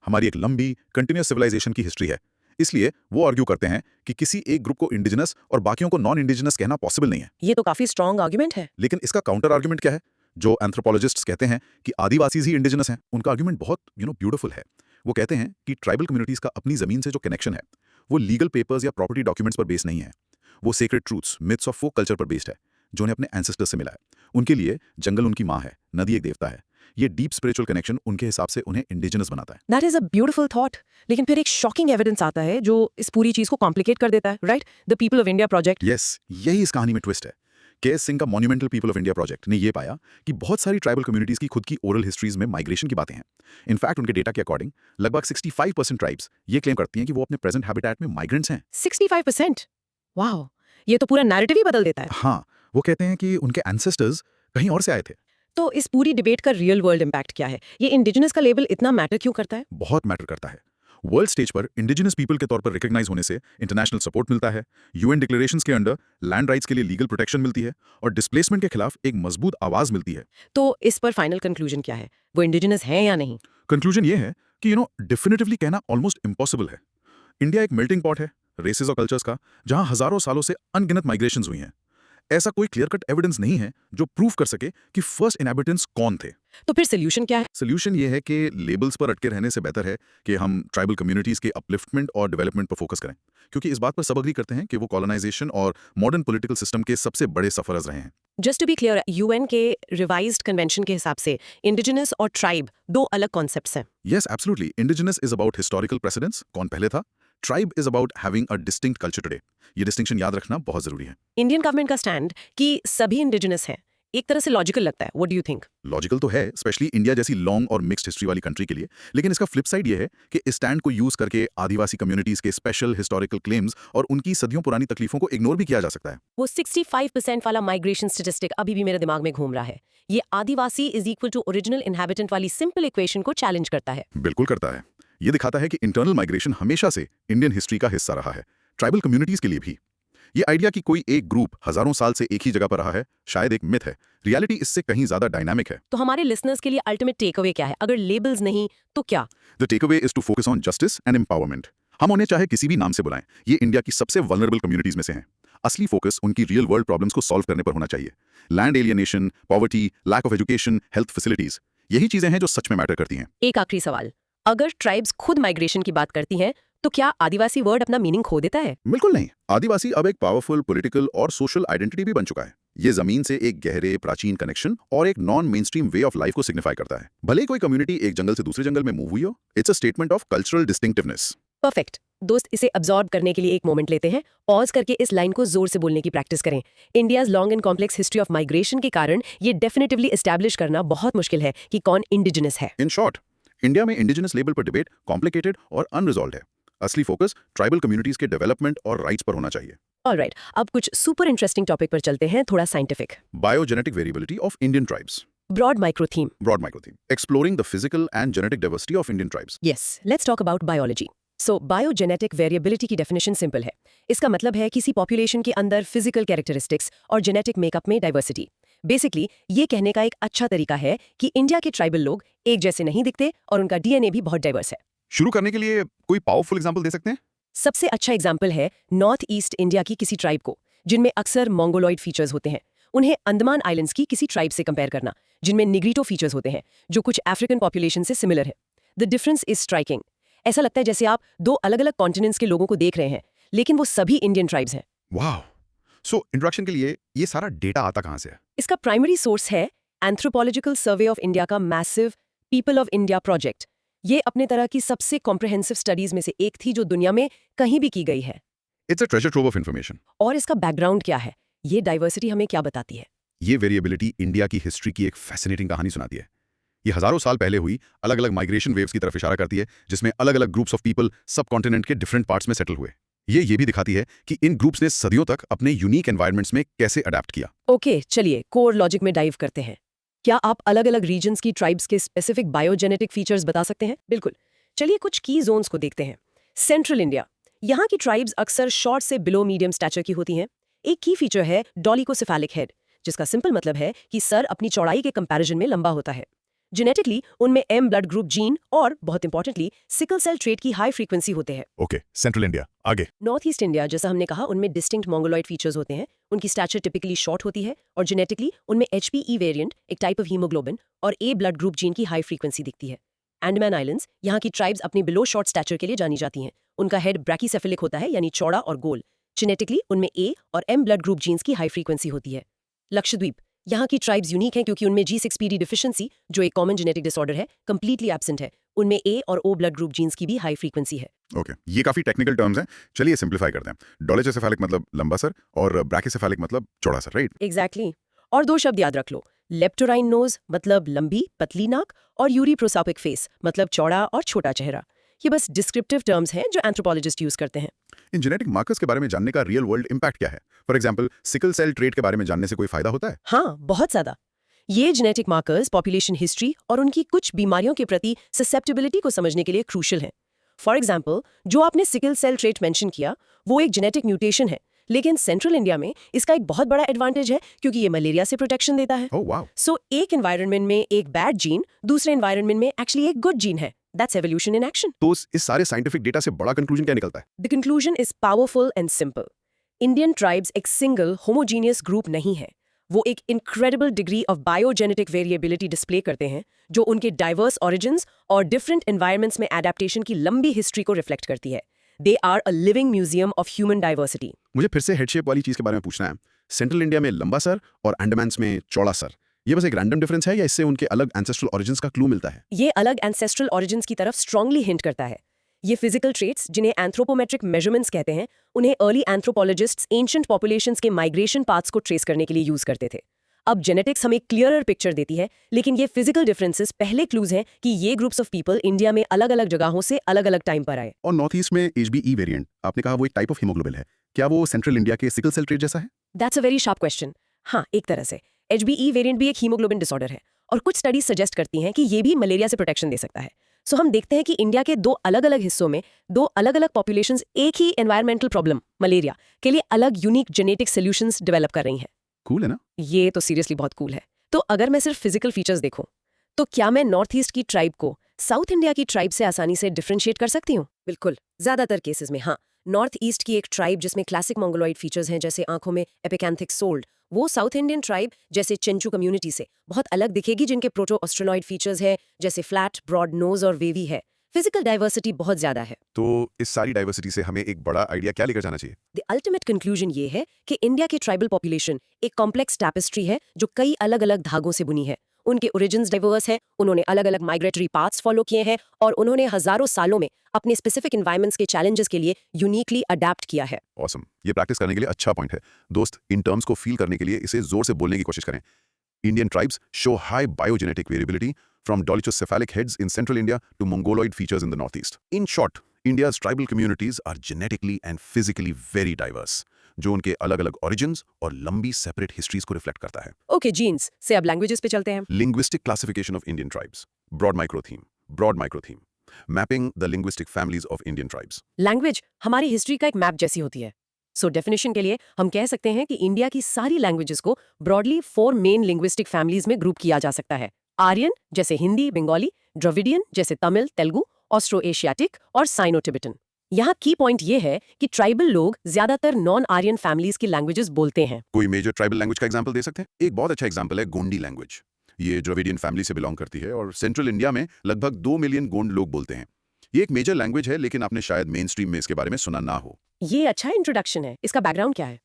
हमारी एक लंबी कंटिन्यूअस सिविलाइजेशन की हिस्ट्री है। इसलिए वो आर्ग्यू करते हैं कि किसी एक ग्रुप को इंडिजिनस और बाकियों को नॉन इंडिजिनस कहना पॉसिबल नहीं है। ये तो काफी स्ट्रॉन्ग आर्गुमेंट है। लेकिन इसका काउंटर आर्ग्यूमेंट क्या है? जो एंथ्रोपोलॉजिस्ट्स कहते हैं कि आदिवासी ही इंडिजिनस हैं, उनका आर्ग्यूमेंट बहुत ब्यूटीफुल है। वो कहते हैं कि ट्राइबल कम्युनिटीज का अपनी जमीन से जो कनेक्शन है वो लीगल पेपर्स या प्रॉपर्टी डॉक्यूमेंट्स पर बेस नहीं है। वो sacred truths, myths of folk culture पर बेस्ड है जो उन्हें अपने एंसेस्टर्स से मिला है। उनके लिए जंगल उनकी माँ है, नदी एक देवता है। ये डीप स्पिरिचुअल कनेक्शन उनके हिसाब से उन्हें इंडिजिनस बनाता है। That is a beautiful thought. लेकिन फिर एक शॉकिंग एविडेंस आता है जो इस पूरी चीज को कॉम्प्लिकेट कर देता है, right? The people of India project. Yes, यही इस कहानी में ट्विस्ट है। के.एस. सिंह का monumental people of India project ने ये पाया कि बहुत सारी ट्राइबल कम्युनिटीज की खुद की ओरल हिस्ट्रीज में माइग्रेशन की बातें हैं। इनफैक्ट उनके डेटा के अकॉर्डिंग लगभग 65% ट्राइब्स ये क्लेम करती हैं कि वो अपने प्रेजेंट हैबिटेट में माइग्रेंट्स हैं। 65%? वाओ, ये तो पूरा नैरेटिव ही बदल देता है। हाँ, वो कहते हैं कि उनके एंसेस्टर्स कहीं और से आए थे। तो इस पूरी डिबेट का रियल वर्ल्ड इम्पैक्ट क्या है? ये इंडिजिनस का लेबल इतना मैटर क्यों करता है? बहुत मैटर करता है। वर्ल्ड स्टेज पर इंडिजिनस पीपल के तौर पर रिकग्नाइज होने से इंटरनेशनल सपोर्ट मिलता है, यूएन डिक्लेरेशंस के अंडर लैंड राइट्स के लिए लीगल प्रोटेक्शन मिलती है और डिस्प्लेसमेंट के खिलाफ एक मजबूत आवाज मिलती है। तो इस पर फाइनल कंक्लूजन क्या है? वो इंडिजिनस हैं या नहीं? कंक्लूजन ये है कि डेफिनेटिवली कहना ऑलमोस्ट इम्पॉसिबल है। इंडिया एक मेल्टिंग पॉट है रेसेस और कल्चर्स का, जहां हजारों सालों से अनगिनत माइग्रेशंस हुई हैं। ऐसा कोई क्लियर कट एविडेंस नहीं है जो प्रूव कर सके कि फर्स्ट इनहैबिटेंट्स कौन थे। तो फिर सोल्यूशन क्या है? सोल्यूशन ये है कि लेबल्स पर अटके रहने से बेहतर है कि हम ट्राइबल कम्युनिटीज के अपलिफ्टमेंट और डेवलपमेंट पर फोकस करें, क्योंकि इस बात पर सब अग्री करते हैं कि वो कॉलोनाइजेशन और मॉडर्न पॉलिटिकल सिस्टम के सबसे बड़े सफरज रहे हैं। Just to be clear, UN के रिवाइज्ड कन्वेंशन के हिसाब से इंडिजिनस और ट्राइब दो अलग कॉन्सेप्ट्स हैं। Yes, absolutely. Indigenous is about historical precedence, कौन पहले था। Tribe is about having a distinct culture today. ये डिस्टिंक्शन याद रखना बहुत जरूरी है। इंडियन गवर्नमेंट का स्टैंड कि सभी इंडिजिनस हैं एक तरह से लॉजिकल लगता है। What do you think? Logical तो है, स्पेशली इंडिया जैसी लॉन्ग और मिक्स्ड हिस्ट्री वाली कंट्री के लिए, लेकिन इसका फ्लिप साइड ये है कि इस स्टैंड को यूज करके आदिवासी कम्युनिटीज के स्पेशल हिस्टोरिकल क्लेम्स और उनकी सदियों पुरानी तकलीफों को इग्नोर भी किया जा सकता है। वो 65% वाला माइग्रेशन स्टैटिस्टिक अभी भी मेरे दिमाग में घूम रहा है। ये Adivasi is equal to original inhabitant वाली सिंपल इक्वेशन को चैलेंज करता है। बिल्कुल करता है। ये दिखाता है कि इंटरनल माइग्रेशन हमेशा से इंडियन हिस्ट्री का हिस्सा रहा है, ट्राइबल कम्युनिटीज के लिए भी। ये आइडिया कि कोई एक ग्रुप हजारों साल से एक ही जगह पर रहा है शायद एक मिथ है। रियलिटी इससे कहीं ज्यादा डायनामिक है। तो हमारे लिसनर्स के लिए अल्टीमेट टेकअवे क्या है? अगर लेबल्स नहीं तो क्या? The takeaway is to focus on justice and empowerment. हम उन्हें चाहे किसी भी नाम से बुलाएं, ये इंडिया की सबसे वल्नरेबल कम्युनिटीज में से हैं। असली फोकस उनकी रियल वर्ल्ड प्रॉब्लम्स को सॉल्व करने पर होना चाहिए। Land alienation, poverty, lack of education, health facilities, यही चीजें हैं जो सच में मैटर करती हैं। एक आखिरी सवाल, अगर ट्राइब्स खुद माइग्रेशन की बात करती हैं तो क्या आदिवासी वर्ड अपना मीनिंग खो देता है? बिल्कुल नहीं। आदिवासी अब एक पावरफुल पॉलिटिकल और सोशल आइडेंटिटी भी बन चुका है। ये जमीन से एक गहरे प्राचीन कनेक्शन और एक non main stream way of life को सिग्निफाई करता है। भले ही कोई कम्युनिटी एक जंगल से दूसरे जंगल में मूव हुई हो, it's a statement of cultural distinctiveness. Perfect दोस्त, इसे अब्सॉर्ब करने के लिए एक मोमेंट लेते हैं। पॉज करके इस लाइन को जोर से बोलने की प्रैक्टिस करें। India's long and complex history of migration के कारण ये डेफिनेटिवली एस्टैब्लिश करना बहुत मुश्किल है कि कौन इंडिजिनस है। इन शॉर्ट, इंडिया में इंडिजिनस लेबल पर डिबेट कॉम्प्लिकेटेड और अनरिजॉल्व्ड है। असली फोकस ट्राइबल कम्युनिटीज के डेवलपमेंट और राइट्स पर होना चाहिए। ऑलराइट, अब कुछ सुपर इंटरेस्टिंग टॉपिक पर चलते हैं, थोड़ा scientific. Biogenetic variability of Indian tribes. Broad micro theme. Broad micro theme. Exploring the physical and genetic diversity of Indian tribes. Yes, let's talk about biology. So biogenetic variability की definition simple है। इसका मतलब है किसी population के अंदर physical characteristics और genetic makeup में डाइवर्सिटी। बेसिकली ये कहने का एक अच्छा तरीका है कि इंडिया के ट्राइबल लोग एक जैसे नहीं दिखते और उनका डीएनए भी बहुत डाइवर्स है। शुरू करने के लिए कोई पावरफुल एग्जांपल दे सकते हैं? सबसे अच्छा एग्जाम्पल है नॉर्थ ईस्ट इंडिया की किसी ट्राइब को, जिनमें अक्सर मोंगोलॉइड फीचर्स होते हैं। उन्हें अंडमान आइलैंड्स की किसी ट्राइब से कंपेयर करना, जिनमें निग्रीटो फीचर्स होते हैं, जो कुछ अफ्रीकन पॉपुलेशन से सिमिलर है। The difference is striking. ऐसा लगता है जैसे आप दो अलग अलग कॉन्टिनेंट्स के लोगों को देख रहे हैं, लेकिन वो सभी इंडियन ट्राइब्स हैं। वाह। सो इंट्रोडक्शन के लिए ये सारा डेटा आता कहाँ से है? इसका प्राइमरी सोर्स है एंथ्रोपोलॉजिकल सर्वे ऑफ इंडिया का massive people of India project. ये अपने तरह की सबसे कॉम्प्रिहेंसिव स्टडीज में से एक थी जो दुनिया में कहीं भी की गई है। It's a treasure trove of information. और इसका बैकग्राउंड क्या है? ये डाइवर्सिटी हमें क्या बताती है? ये वेरिएबिलिटी इंडिया की हिस्ट्री की एक फैसिनेटिंग कहानी सुनाती है। ये हजारों साल पहले हुई अलग अलग माइग्रेशन वेव्स की तरफ इशारा करती है, जिसमें अलग अलग ग्रुप्स ऑफ पीपल सब कॉन्टिनेंट के डिफरेंट पार्ट्स में सेटल हुए। ये भी दिखाती है कि इन ग्रुप्स ने सदियों तक अपने यूनिक एनवायरनमेंट्स में कैसे अडेप्ट किया। ओके, चलिए कोर लॉजिक में डाइव करते हैं। क्या आप अलग अलग रीजन्स की ट्राइब्स के स्पेसिफिक बायोजेनेटिक फीचर्स बता सकते हैं? बिल्कुल, चलिए कुछ की जोन्स को देखते हैं। सेंट्रल इंडिया, यहाँ की ट्राइब्स अक्सर शॉर्ट से बिलो मीडियम स्टैचर की होती हैं। एक की फीचर है डॉलिकोसेफेलिक हेड, जिसका सिंपल मतलब है कि सर अपनी चौड़ाई के कंपैरिजन में लंबा होता है। जेनेटिकली उनमें एम ब्लड ग्रुप जीन और बहुत इंपॉर्टेंटली सिकल सेल ट्रेट की हाई फ्रीक्वेंसी होते हैं। ओके, सेंट्रल इंडिया आगे। नॉर्थ ईस्ट इंडिया, जैसा हमने कहा, उनमें डिस्टिंक्ट मोंगोलॉइड फीचर्स होते हैं। उनकी स्टैचर टिपिकली शॉर्ट होती है और जेनेटिकली उनमें HPE वेरिएंट, एक टाइप ऑफ हीमोग्लोबिन और ए ब्लड ग्रुप जीन की हाई फ्रीक्वेंसी दिखती है। अंडमान आइलैंड्स, यहाँ की ट्राइब्स अपनी बिलो शॉर्ट स्टैचर के लिए जानी जाती हैं। उनका हेड ब्रैकीसेफेलिक होता है, यानी चौड़ा और गोल। जेनेटिकली उनमें ए और एम ब्लड ग्रुप जीन्स की हाई फ्रीक्वेंसी होती है। लक्षद्वीप, यहाँ की ट्राइब्स यूनिक हैं क्योंकि उनमें G6PD डिफिशिएंसी, जो एक कॉमन जेनेटिक डिसऑर्डर है, कंप्लीटली एब्सेंट है। उनमें ए और ओ ब्लड ग्रुप जीन्स की भी हाई फ्रीक्वेंसी है। ओके, ये काफी टेक्निकल टर्म्स हैं। चलिए सिंपलीफाई करते हैं। डॉलिकोसेफेलिक मतलब लंबा सर और ब्रैकीसेफेलिक मतलब चौड़ा सर, राइट? एग्जैक्टली। और दो शब्द याद रख लो, लेप्टोराइन नोज मतलब लंबी पतली नाक और यूरीप्रोसापिक फेस मतलब चौड़ा और छोटा चेहरा। ये बस डिस्क्रिप्टिव टर्म्स हैं जो एंथ्रोपोलॉजिस्ट यूज करते हैं। इन जेनेटिक मार्कर्स के बारे में जानने का रियल वर्ल्ड इंपैक्ट क्या है? For example sickle cell trait के बारे में जानने से कोई फायदा होता है? हाँ, बहुत ज्यादा। ये जेनेटिक मार्कर्स पॉपुलेशन हिस्ट्री और उनकी कुछ बीमारियों के प्रति ससेप्टेबिलिटी को समझने के लिए क्रूशियल हैं। फॉर एग्जाम्पल, जो आपने सिकल सेल ट्रेट मेंशन किया, वो एक जेनेटिक म्यूटेशन है, लेकिन सेंट्रल इंडिया में इसका एक बहुत बड़ा एडवांटेज है क्योंकि ये मलेरिया से प्रोटेक्शन देता है। Oh wow. सो एक एनवायरनमेंट में एक बैड जीन दूसरे एनवायरनमेंट में एक्चुअली एक गुड जीन है। That's evolution in action. तो इस सारे साइंटिफिक डेटा से बड़ा कंक्लूजन क्या निकलता है? The conclusion is powerful and simple. Indian tribes एक सिंगल होमोजीनियस ग्रुप नहीं है, वो एक incredible degree of biogenetic variability display करते हैं जो उनके डाइवर्स ओरिजिन्स और डिफरेंट एनवायरनमेंट्स में एडेप्टेशन की लंबी हिस्ट्री को रिफ्लेक्ट करती है। They are a living museum of human diversity. मुझे फिर से हेड शेप वाली चीज के बारे में पूछना है। सेंट्रल इंडिया में लंबा सर और अंडमान्स में चौड़ा सर, ये बस एक रैंडम डिफरेंस है या इससे उनके अलग एंसेस्ट्रल ओरिजिन्स का क्लू मिलता है? ये अलग एंसेस्ट्रल ओरिजिन्स की तरफ स्ट्रांगली हिंट करता है। ये फिजिकल ट्रेट्स जिन्हें एंथ्रोपोमेट्रिक मेजरमेंट्स कहते हैं, उन्हें अर्ली एंथ्रोपोलॉजिस्ट्स एंशिएंट पॉपुलेशंस के माइग्रेशन पाथ्स को ट्रेस करने के लिए यूज करते थे। अब जेनेटिक्स हमें क्लियरर पिक्चर देती है, लेकिन ये फिजिकल डिफरेंसेस पहले क्लूज हैं कि ये ग्रुप्स ऑफ पीपल इंडिया में अलग अलग जगहों से अलग अलग टाइम पर आए। और नॉर्थ ईस्ट में HBE वेरिएंट, आपने कहा वो एक टाइप ऑफ हीमोग्लोबिन है, क्या वो सेंट्रल इंडिया के सिकल सेल ट्रेट जैसा है? That's a very sharp question. हाँ, एक तरह से HBE वेरिएंट भी एक हीमोग्लोबिन डिसऑर्डर है और कुछ स्टडीज सजेस्ट करती हैं कि ये भी मलेरिया से प्रोटेक्शन दे सकता है। सो हम देखते हैं कि इंडिया के दो अलग अलग हिस्सों में दो अलग अलग पॉपुलेशंस एक ही एनवायरमेंटल प्रॉब्लम मलेरिया के लिए अलग यूनिक जेनेटिक सॉल्यूशंस डेवलप कर रही हैं। कूल है ना? ये तो सीरियसली बहुत कूल है। तो अगर मैं सिर्फ फिजिकल फीचर्स देखूं, तो क्या मैं नॉर्थ ईस्ट की ट्राइब को साउथ इंडिया की ट्राइब से आसानी से डिफरेंशिएट कर सकती हूँ? बिल्कुल, ज्यादातर केसेस में हाँ। नॉर्थ ईस्ट की एक ट्राइब जिसमें क्लासिक मंगोलॉइड फीचर्स हैं जैसे आंखों में एपिकैंथिक सोल्ड, वो साउथ इंडियन ट्राइब जैसे चेंचू कम्युनिटी से बहुत अलग दिखेगी जिनके प्रोटो ऑस्ट्रोलॉइड फीचर्स हैं जैसे फ्लैट ब्रॉड नोज और वेवी है। फिजिकल डाइवर्सिटी बहुत ज्यादा है। तो इस सारी डाइवर्सिटी से हमें एक बड़ा आइडिया क्या लेकर जाना चाहिए? द अल्टीमेट कंक्लूजन ये है कि इंडिया की ट्राइबल पॉपुलेशन एक कॉम्प्लेक्स टैपेस्ट्री है जो कई अलग अलग धागों से बुनी है। उनके ओरिजिन्स डाइवर्स है, उन्होंने अलग अलग माइग्रेटरी पाथ्स फॉलो किए हैं और उन्होंने हजारों सालों में अपने स्पेसिफिक एनवायरनमेंट्स के चैलेंजेस के लिए यूनिकली अडेप्ट किया है। ऑसम, ये प्रैक्टिस करने के लिए अच्छा पॉइंट है। दोस्त, इन टर्म्स को फील करने के लिए इसे जोर से बोलने की कोशिश करें। Indian tribes show high biogenetic variability from dolichocephalic heads in central India to mongoloid features in the northeast. In short, India's tribal communities are genetically and physically very diverse, जो उनके अलग-अलग origins और लंबी separate histories को reflect करता है। Okay, jeans से अब लैंग्वेजेस पे चलते हैं। Linguistic classification of Indian tribes. Broad micro theme. Mapping the linguistic families of Indian tribes. Language हमारी हिस्ट्री का एक मैप जैसी होती है। सो डेफिनेशन के लिए हम कह सकते हैं कि इंडिया की सारी लैंग्वेजेस को ब्रॉडली 4 मेन लिंग्विस्टिक फैमिलीज में ग्रुप किया जा सकता है। आर्यन जैसे हिंदी बंगाली, द्रविडियन जैसे तमिल तेलुगु, ऑस्ट्रो एशियाटिक और साइनो टिबेटन। यहाँ की पॉइंट ये है कि ट्राइबल लोग ज्यादातर नॉन आर्यन फैमिलीज की लैंग्वेजेस बोलते हैं। कोई मेजर ट्राइबल लैंग्वेज का एग्जांपल दे सकते हैं? एक बहुत अच्छा एग्जांपल है गोंडी लैंग्वेज। ये द्रविडियन फैमिली से बिलोंग करती है और सेंट्रल इंडिया में लगभग 2 मिलियन गोंड लोग बोलते हैं। ये एक मेजर लैंग्वेज है, लेकिन आपने शायद मेन स्ट्रीम में इसके बारे में सुना ना हो। ये अच्छा इंट्रोडक्शन है। इसका बैकग्राउंड क्या है?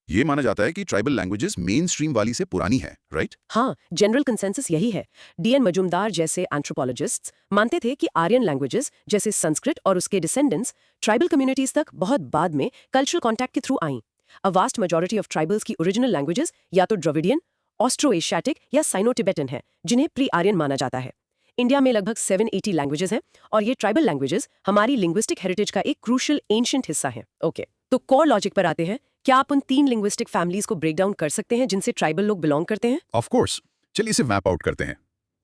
ये माना जाता है कि ट्राइबल लैंग्वेजेस मेन स्ट्रीम वाली से पुरानी है, राइट? हाँ, जनरल कंसेंसस यही है। DN मजुमदार जैसे एंथ्रोपोलॉजिस्ट्स मानते थे कि आर्यन लैंग्वेजेस जैसे संस्कृत और उसके डिसेंडेंट्स ट्राइबल कम्युनिटीज तक बहुत बाद में कल्चरल कॉन्टैक्ट के थ्रू आईं। A vast majority of tribals की ओरिजिनल लैंग्वेजेस या तो द्रविडियन, ऑस्ट्रो एशियाटिक या साइनो टिबेटन है, जिन्हें प्री आर्यन माना जाता है। इंडिया में लगभग 780 लैंग्वेजेस हैं और ये ट्राइबल लैंग्वेजेस हमारी लिंग्विस्टिक हेरिटेज का एक क्रूशियल एंशिएंट हिस्सा है। ओके, तो कोर लॉजिक पर आते हैं। क्या आप उन 3 लिंग्विस्टिक फैमिलीज को ब्रेक डाउन कर सकते हैं जिनसे ट्राइबल लोग बिलोंग करते हैं? ऑफ कोर्स, चलिए इसे मैप आउट करते हैं।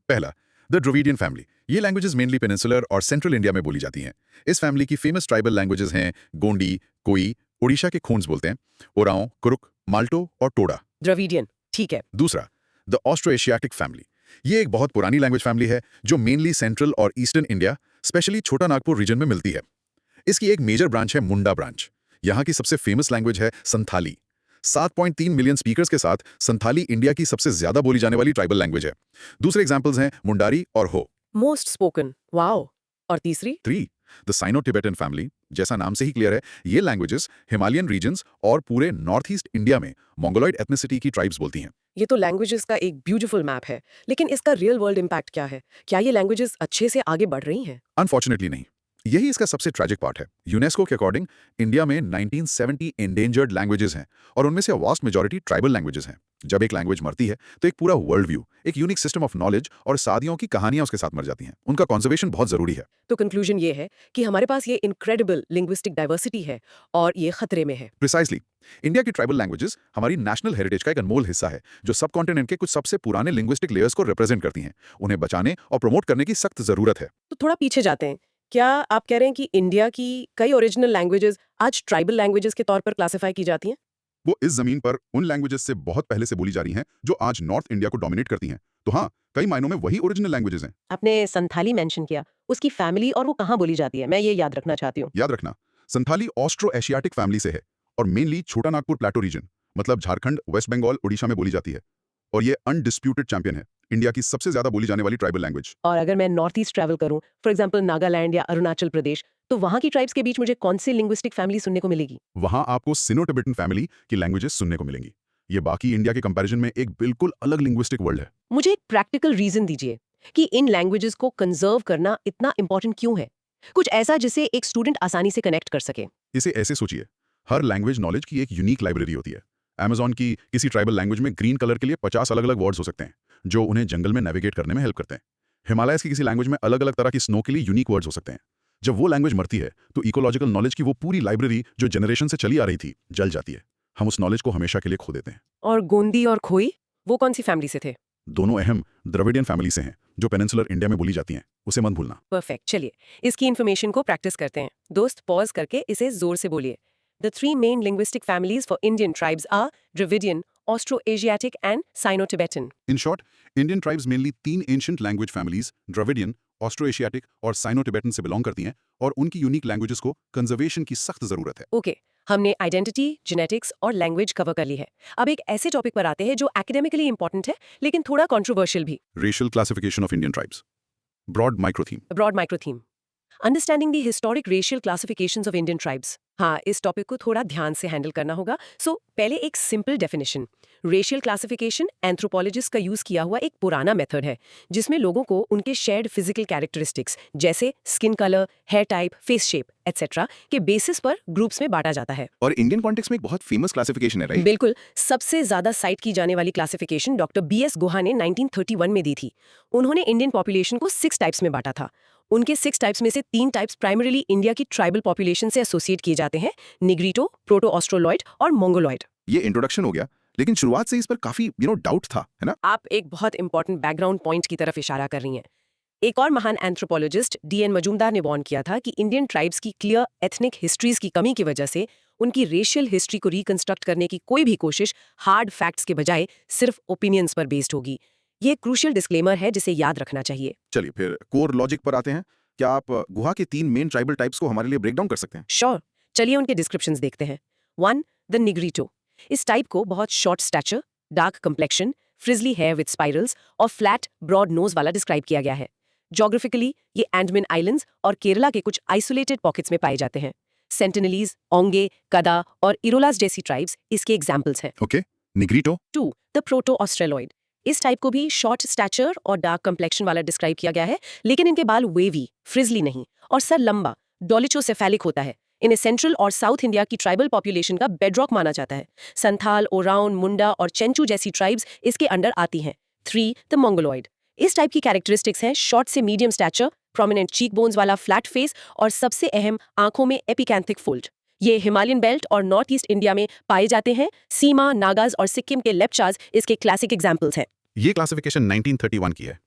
पहला, द द्रविडियन फैमिली। ये लैंग्वेजेस मेनली पेनिनसुलर और सेंट्रल इंडिया में बोली जाती हैं। इस फैमिली की फेमस ट्राइबल लैंग्वेजेस हैं गोंडी, कोई, उड़ीसा के खूंस बोलते हैं, ओराओं, कुरुक, माल्टो और टोडा। द्रविडियन, ठीक है। दूसरा, द ऑस्ट्रो एशियाटिक फैमिली। ये एक बहुत पुरानी लैंग्वेज फैमिली है जो मेनली सेंट्रल और ईस्टर्न इंडिया, स्पेशली छोटा नागपुर रीजन में मिलती है। इसकी एक मेजर ब्रांच है मुंडा ब्रांच। यहाँ की सबसे फेमस लैंग्वेज है संथाली। 7.3 मिलियन स्पीकर्स के साथ संथाली इंडिया की सबसे ज्यादा बोली जाने वाली ट्राइबल लैंग्वेज है। दूसरे एग्जांपल्स हैं मुंडारी और हो। Most spoken, wow. और तीसरी? 3, द साइनो टिबेटन फैमिली। जैसा नाम से ही क्लियर है, ये लैंग्वेजेस हिमालयन रीजन्स और पूरे नॉर्थ ईस्ट इंडिया में मंगोलॉइड एथनिसिटी की ट्राइब्स बोलती हैं। ये तो लैंग्वेजेस का एक ब्यूटीफुल मैप है, लेकिन इसका रियल वर्ल्ड इम्पैक्ट क्या है? क्या ये लैंग्वेजेस अच्छे से आगे बढ़ रही हैं? अनफॉर्चुनेटली नहीं। यही इसका सबसे ट्रैजिक पार्ट है। यूनेस्को के अकॉर्डिंग इंडिया में 1970 एंडेंजर्ड लैंग्वेजेस हैं और उनमें से वास्ट मेजॉरिटी ट्राइबल लैंग्वेजेस हैं। जब एक लैंग्वेज मरती है तो एक पूरा वर्ल्ड व्यू, एक यूनिक सिस्टम ऑफ नॉलेज और सादियों की कहानियां उसके साथ मर जाती हैं। उनका कंजर्वेशन बहुत जरूरी है। तो कंक्लूजन ये है कि हमारे पास ये इनक्रेडिबल लिंग्विस्टिक डाइवर्सिटी है और ये खतरे में है। प्रिसाइसली, इंडिया की ट्राइबल लैंग्वेजेस हमारी नेशनल हेरिटेज का एक अनमोल हिस्सा है, जो सब कॉन्टिनेंट के कुछ सबसे पुराने लिंग्विस्टिक लेयर्स को रिप्रेजेंट करती हैं। उन्हें बचाने और प्रमोट करने की सख्त जरूरत है। तो थोड़ा पीछे जाते हैं। क्या आप कह रहे हैं कि इंडिया की कई ओरिजिनल लैंग्वेजेस आज ट्राइबल लैंग्वेजेस के तौर पर क्लासिफाई की जाती हैं? वो इस जमीन पर उन लैंग्वेजेस से बहुत पहले से बोली जा रही हैं जो आज नॉर्थ इंडिया को डोमिनेट करती हैं। तो हाँ, कई मायनों में वही ओरिजिनल लैंग्वेजेस हैं। आपने संथाली मेंशन किया, उसकी फैमिली और वो कहाँ बोली जाती है, मैं ये याद रखना चाहती हूँ। याद रखना, संथाली ऑस्ट्रो एशियाटिक फैमिली से है और मेनली छोटा नागपुर प्लेटो रीजन, मतलब झारखंड, वेस्ट बंगाल, उड़ीसा में बोली जाती है। और ये अनडिस्प्यूटेड चैंपियन है, इंडिया की सबसे ज्यादा बोली जाने वाली ट्राइबल लैंग्वेज। और अगर मैं नॉर्थ ईस्ट ट्रैवल करूँ, फॉर एग्जांपल नागालैंड या अरुणाचल प्रदेश, तो वहाँ की ट्राइब्स के बीच मुझे कौन सी लिंग्विस्टिक फैमिली सुनने को मिलेगी? वहां आपको सिनो टिबेटन फैमिली की लैंग्वेजेस सुनने को मिलेंगी। ये बाकी इंडिया के कंपैरिजन में एक बिल्कुल अलग लिंग्विस्टिक वर्ल्ड है। मुझे एक प्रैक्टिकल रीजन दीजिए कि इन लैंग्वेजेस को कंजर्व करना इतना इंपॉर्टेंट क्यों है? कुछ ऐसा जिसे एक स्टूडेंट आसानी से कनेक्ट कर सके। इसे ऐसे सोचिए, हर लैंग्वेज नॉलेज की एक यूनिक लाइब्रेरी होती है। अमेज़न की किसी ट्राइबल लैंग्वेज में ग्रीन कलर के लिए 50 अलग अलग वर्ड्स हो सकते हैं, जो उन्हें जंगल में नेविगेट करने में हेल्प करते हैं। हिमालयस की किसी लैंग्वेज में अलग अलग तरह की स्नो के लिए यूनिक वर्ड्स हो सकते हैं। जब वो लैंग्वेज मरती है तो इकोलॉजिकल नॉलेज की वो पूरी लाइब्रेरी जो जनरेशन से चली आ रही थी, जल जाती है। हम उस नॉलेज को हमेशा के लिए खो देते हैं। और गोंदी और खोई, वो कौन सी फैमिली से थे? दोनों अहम द्रविडियन फैमिली से हैं, जो पेनिनसुलर इंडिया में बोली जाती हैं। उसे मत भूलना। परफेक्ट, चलिए इसकी इन्फॉर्मेशन को प्रैक्टिस करते हैं। दोस्त पॉज करके इसे जोर से बोलिए। The three main linguistic families for Indian tribes are Dravidian, Austro Asiatic and Sino Tibetan. In short, Indian tribes mainly 3 ancient language families Dravidian, Austro Asiatic और साइनो टिबेटन से बिलोंग करती हैं और उनकी यूनिक लैंग्वेजेस को कंजर्वेशन की सख्त जरूरत है। ओके, हमने आइडेंटिटी, जेनेटिक्स और लैंग्वेज कवर कर ली है। अब एक ऐसे टॉपिक पर आते हैं जो एकेडमिकली इंपॉर्टेंट है लेकिन थोड़ा कंट्रोवर्शियल भी। Racial classification of Indian tribes, broad micro theme. Broad micro theme, understanding the historic racial classifications of Indian tribes. हाँ, इस टॉपिक को थोड़ा ध्यान से हैंडल करना होगा। पहले एक simple definition. Racial classification anthropologist का यूज किया हुआ एक पुराना मेथड है जिसमें लोगों को उनके शेयर्ड फिजिकल कैरेक्टरिस्टिक्स जैसे skin colour, hair type, face shape etcetera के बेसिस पर ग्रुप्स में बांटा जाता है। और इंडियन कॉन्टेक्स्ट में एक बहुत फेमस क्लासिफिकेशन है, राइट? बिल्कुल, सबसे ज्यादा साइट की जाने वाली क्लासिफिकेशन डॉक्टर BS गुहा ने 1931 में दी थी। उन्होंने इंडियन पॉपुलेशन को 6 टाइप्स में बांटा था। उनके 6 टाइप्स में से 3 टाइप्स प्राइमरीली इंडिया की ट्राइबल पॉपुलेशन से एसोसिएट किए जाते हैं, निग्रीटो, प्रोटो ऑस्ट्रोलॉइड और मोंगोलॉइड। ये इंट्रोडक्शन हो गया, लेकिन शुरुआत से इस पर काफी डाउट था, है ना? आप एक बहुत इंपॉर्टेंट बैकग्राउंड पॉइंट की तरफ इशारा कर रही हैं। एक और महान एंथ्रोपोलॉजिस्ट DN मजूमदार ने वार्न किया था कि इंडियन ट्राइब्स की क्लियर एथनिक हिस्ट्रीज की कमी की वजह से उनकी रेशियल हिस्ट्री को रिकंस्ट्रक्ट करने की कोई भी कोशिश हार्ड फैक्ट्स के बजाय सिर्फ ओपिनियंस पर बेस्ड होगी। ये क्रूशियल डिस्क्लेमर है जिसे याद रखना चाहिए। चलिए फिर कोर लॉजिक पर आते हैं। क्या आप गुहा के 3 मेन ट्राइबल टाइप्स को हमारे लिए ब्रेक डाउन कर सकते हैं? श्योर, चलिए उनके डिस्क्रिप्शंस देखते हैं। 1. The Negrito. इस टाइप को बहुत short stature, dark complexion, frizzly hair with spirals और फ्लैट ब्रॉड नोज वाला डिस्क्राइब किया गया है। ज्योग्राफिकली ये अंडमान आइलैंड्स और केरला के कुछ आइसोलेटेड पॉकेट्स में पाए जाते हैं। सेंटिनलीज, ओंगे, कदा और इरोलास जैसी ट्राइब्स इसके एग्जाम्पल्स हैं। ओके, निग्रीटो। 2. The proto Australoid. इस टाइप को भी शॉर्ट स्टैचर और डार्क कंप्लेक्शन वाला डिस्क्राइब किया गया है, लेकिन इनके बाल वेवी, फ्रिजली नहीं और सर लंबा, डोलिचोसेफेलिक होता है। इन्हें सेंट्रल और साउथ इंडिया की ट्राइबल पॉपुलेशन का बेडरॉक माना जाता है। संथाल, ओराउन, मुंडा और चेंचू जैसी ट्राइब्स इसके अंडर आती हैं। 3. The Mongoloid. इस टाइप की कैरेक्टरिस्टिक्स हैं शॉर्ट से medium stature, prominent cheek bones वाला फ्लैट फेस और सबसे अहम आंखों में एपिकैंथिक फोल्ड। ये हिमालयन बेल्ट और नॉर्थ ईस्ट इंडिया में पाए जाते हैं। सीमा, नागाज और सिक्किम के लेप्चाज इसके क्लासिक एग्जाम्पल्स हैं। ये क्लासिफिकेशन 1931 की है।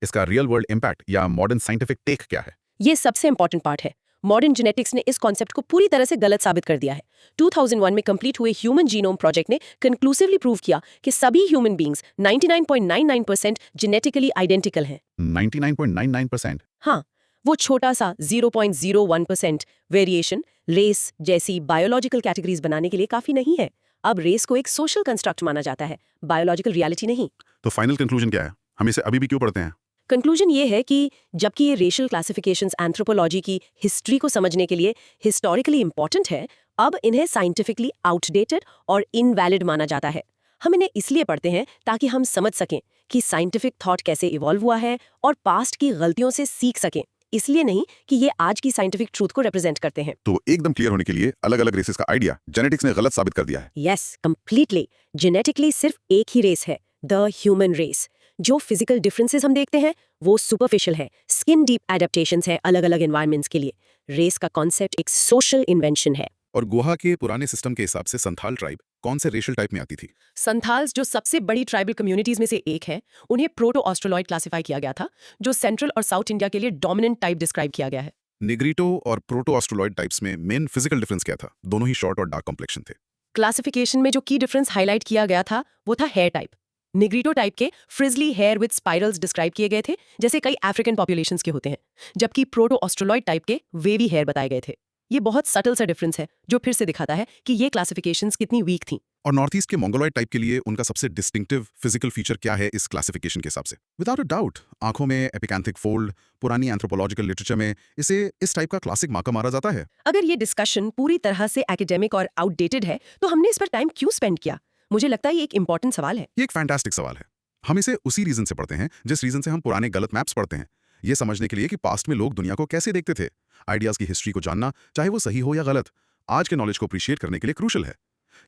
इसका रियल वर्ल्ड इंपैक्ट या मॉडर्न साइंटिफिक टेक क्या है? ये सबसे इंपॉर्टेंट पार्ट है। मॉडर्न जेनेटिक्स ने इस कॉन्सेप्ट को पूरी तरह से गलत साबित कर दिया है। 2001 में कंप्लीट हुए ह्यूमन जीनोम प्रोजेक्ट ने कंक्लूसिवली प्रूव किया कि सभी ह्यूमन बीइंग्स 99.99% जेनेटिकली आइडेंटिकल हैं। 99.99%? हाँ, वो छोटा सा 0.01% वेरिएशन रेस जैसी बायोलॉजिकल कैटेगरीज बनाने के लिए काफी नहीं है। अब रेस को एक सोशल कंस्ट्रक्ट माना जाता है, बायोलॉजिकल रियलिटी नहीं। तो फाइनल कंक्लूजन क्या है? हम इसे अभी भी क्यों पढ़ते हैं? कंक्लूजन ये है कि जबकि ये रेशियल क्लासिफिकेशंस एंथ्रोपोलॉजी की हिस्ट्री को समझने के लिए हिस्टोरिकली इंपॉर्टेंट है, अब इन्हें साइंटिफिकली आउटडेटेड और इनवैलिड माना जाता है। हम इन्हें इसलिए पढ़ते हैं ताकि हम समझ सकें कि साइंटिफिक थॉट कैसे इवॉल्व हुआ है और पास्ट की गलतियों से सीख सकें। इसलिए नहीं कि ये आज की साइंटिफिक ट्रूथ को रिप्रेजेंट करते हैं। तो एकदम क्लियर होने के लिए अलग अलग रेसेस का आइडिया जेनेटिक्स ने गलत साबित कर दिया है। Yes, completely. जेनेटिकली सिर्फ एक ही रेस है, द ह्यूमन रेस। जो फिजिकल डिफरेंसेस हम देखते हैं वो सुपरफिशियल है, स्किन डीप एडेप्टेशंस है अलग अलग एनवायरनमेंट्स के लिए। रेस का कॉन्सेप्ट एक सोशल इन्वेंशन है। और गुहा के पुराने सिस्टम के हिसाब से संथाल ट्राइब कौन से रेशियल टाइप में आती थी? संथाल्स जो सबसे बड़ी ट्राइबल कम्युनिटीज में से एक है, उन्हें प्रोटो ऑस्ट्रोलॉइड क्लासिफाई किया गया था, जो सेंट्रल और साउथ इंडिया के लिए डोमिनेंट टाइप डिस्क्राइब किया गया है। निग्रिटो और प्रोटो ऑस्ट्रोलॉइड टाइप्स में मेन फिजिकल डिफरेंस क्या था? दोनों ही शॉर्ट और डार्क कॉम्प्लेक्शन थे। क्लासिफिकेशन में जो की डिफरेंस हाईलाइट किया गया था वो था हेयर टाइप। निग्रिटो टाइप के फ्रिजली हेयर विद स्पाइरल्स डिस्क्राइब किए गए थे, जैसे कई अफ्रीकन पॉपुलेशंस के होते हैं, जबकि प्रोटो ऑस्ट्रोलॉइड टाइप के वेवी हेयर बताए गए थे। ये बहुत सटल सा डिफरेंस है जो फिर से दिखाता है कि ये क्लासिफिकेशंस कितनी वीक थी। और नॉर्थ ईस्ट के मंगोलॉइड टाइप के लिए उनका सबसे डिस्टिंक्टिव फिजिकल फीचर क्या है इस क्लासिफिकेशन के हिसाब से? विदाउट अ डाउट आंखों में एपिकैंथिक फोल्ड। पुरानी एंथ्रोपोलॉजिकल लिटरेचर में इसे इस टाइप का क्लासिक मार्कर मारा जाता है। अगर ये डिस्कशन पूरी तरह से एकेडमिक और आउटडेटेड है तो हमने इस पर टाइम क्यों स्पेंड किया? मुझे लगता है ये एक इंपॉर्टेंट सवाल है। ये एक फैंटास्टिक सवाल है। हम इसे उसी रीजन से पढ़ते हैं जिस रीजन से हम पुराने गलत मैप्स पढ़ते हैं, ये समझने के लिए कि पास्ट में लोग दुनिया को कैसे देखते थे। आइडियाज की हिस्ट्री को जानना, चाहे वो सही हो या गलत, आज के नॉलेज को अप्रिशिएट करने के लिए क्रूशल है।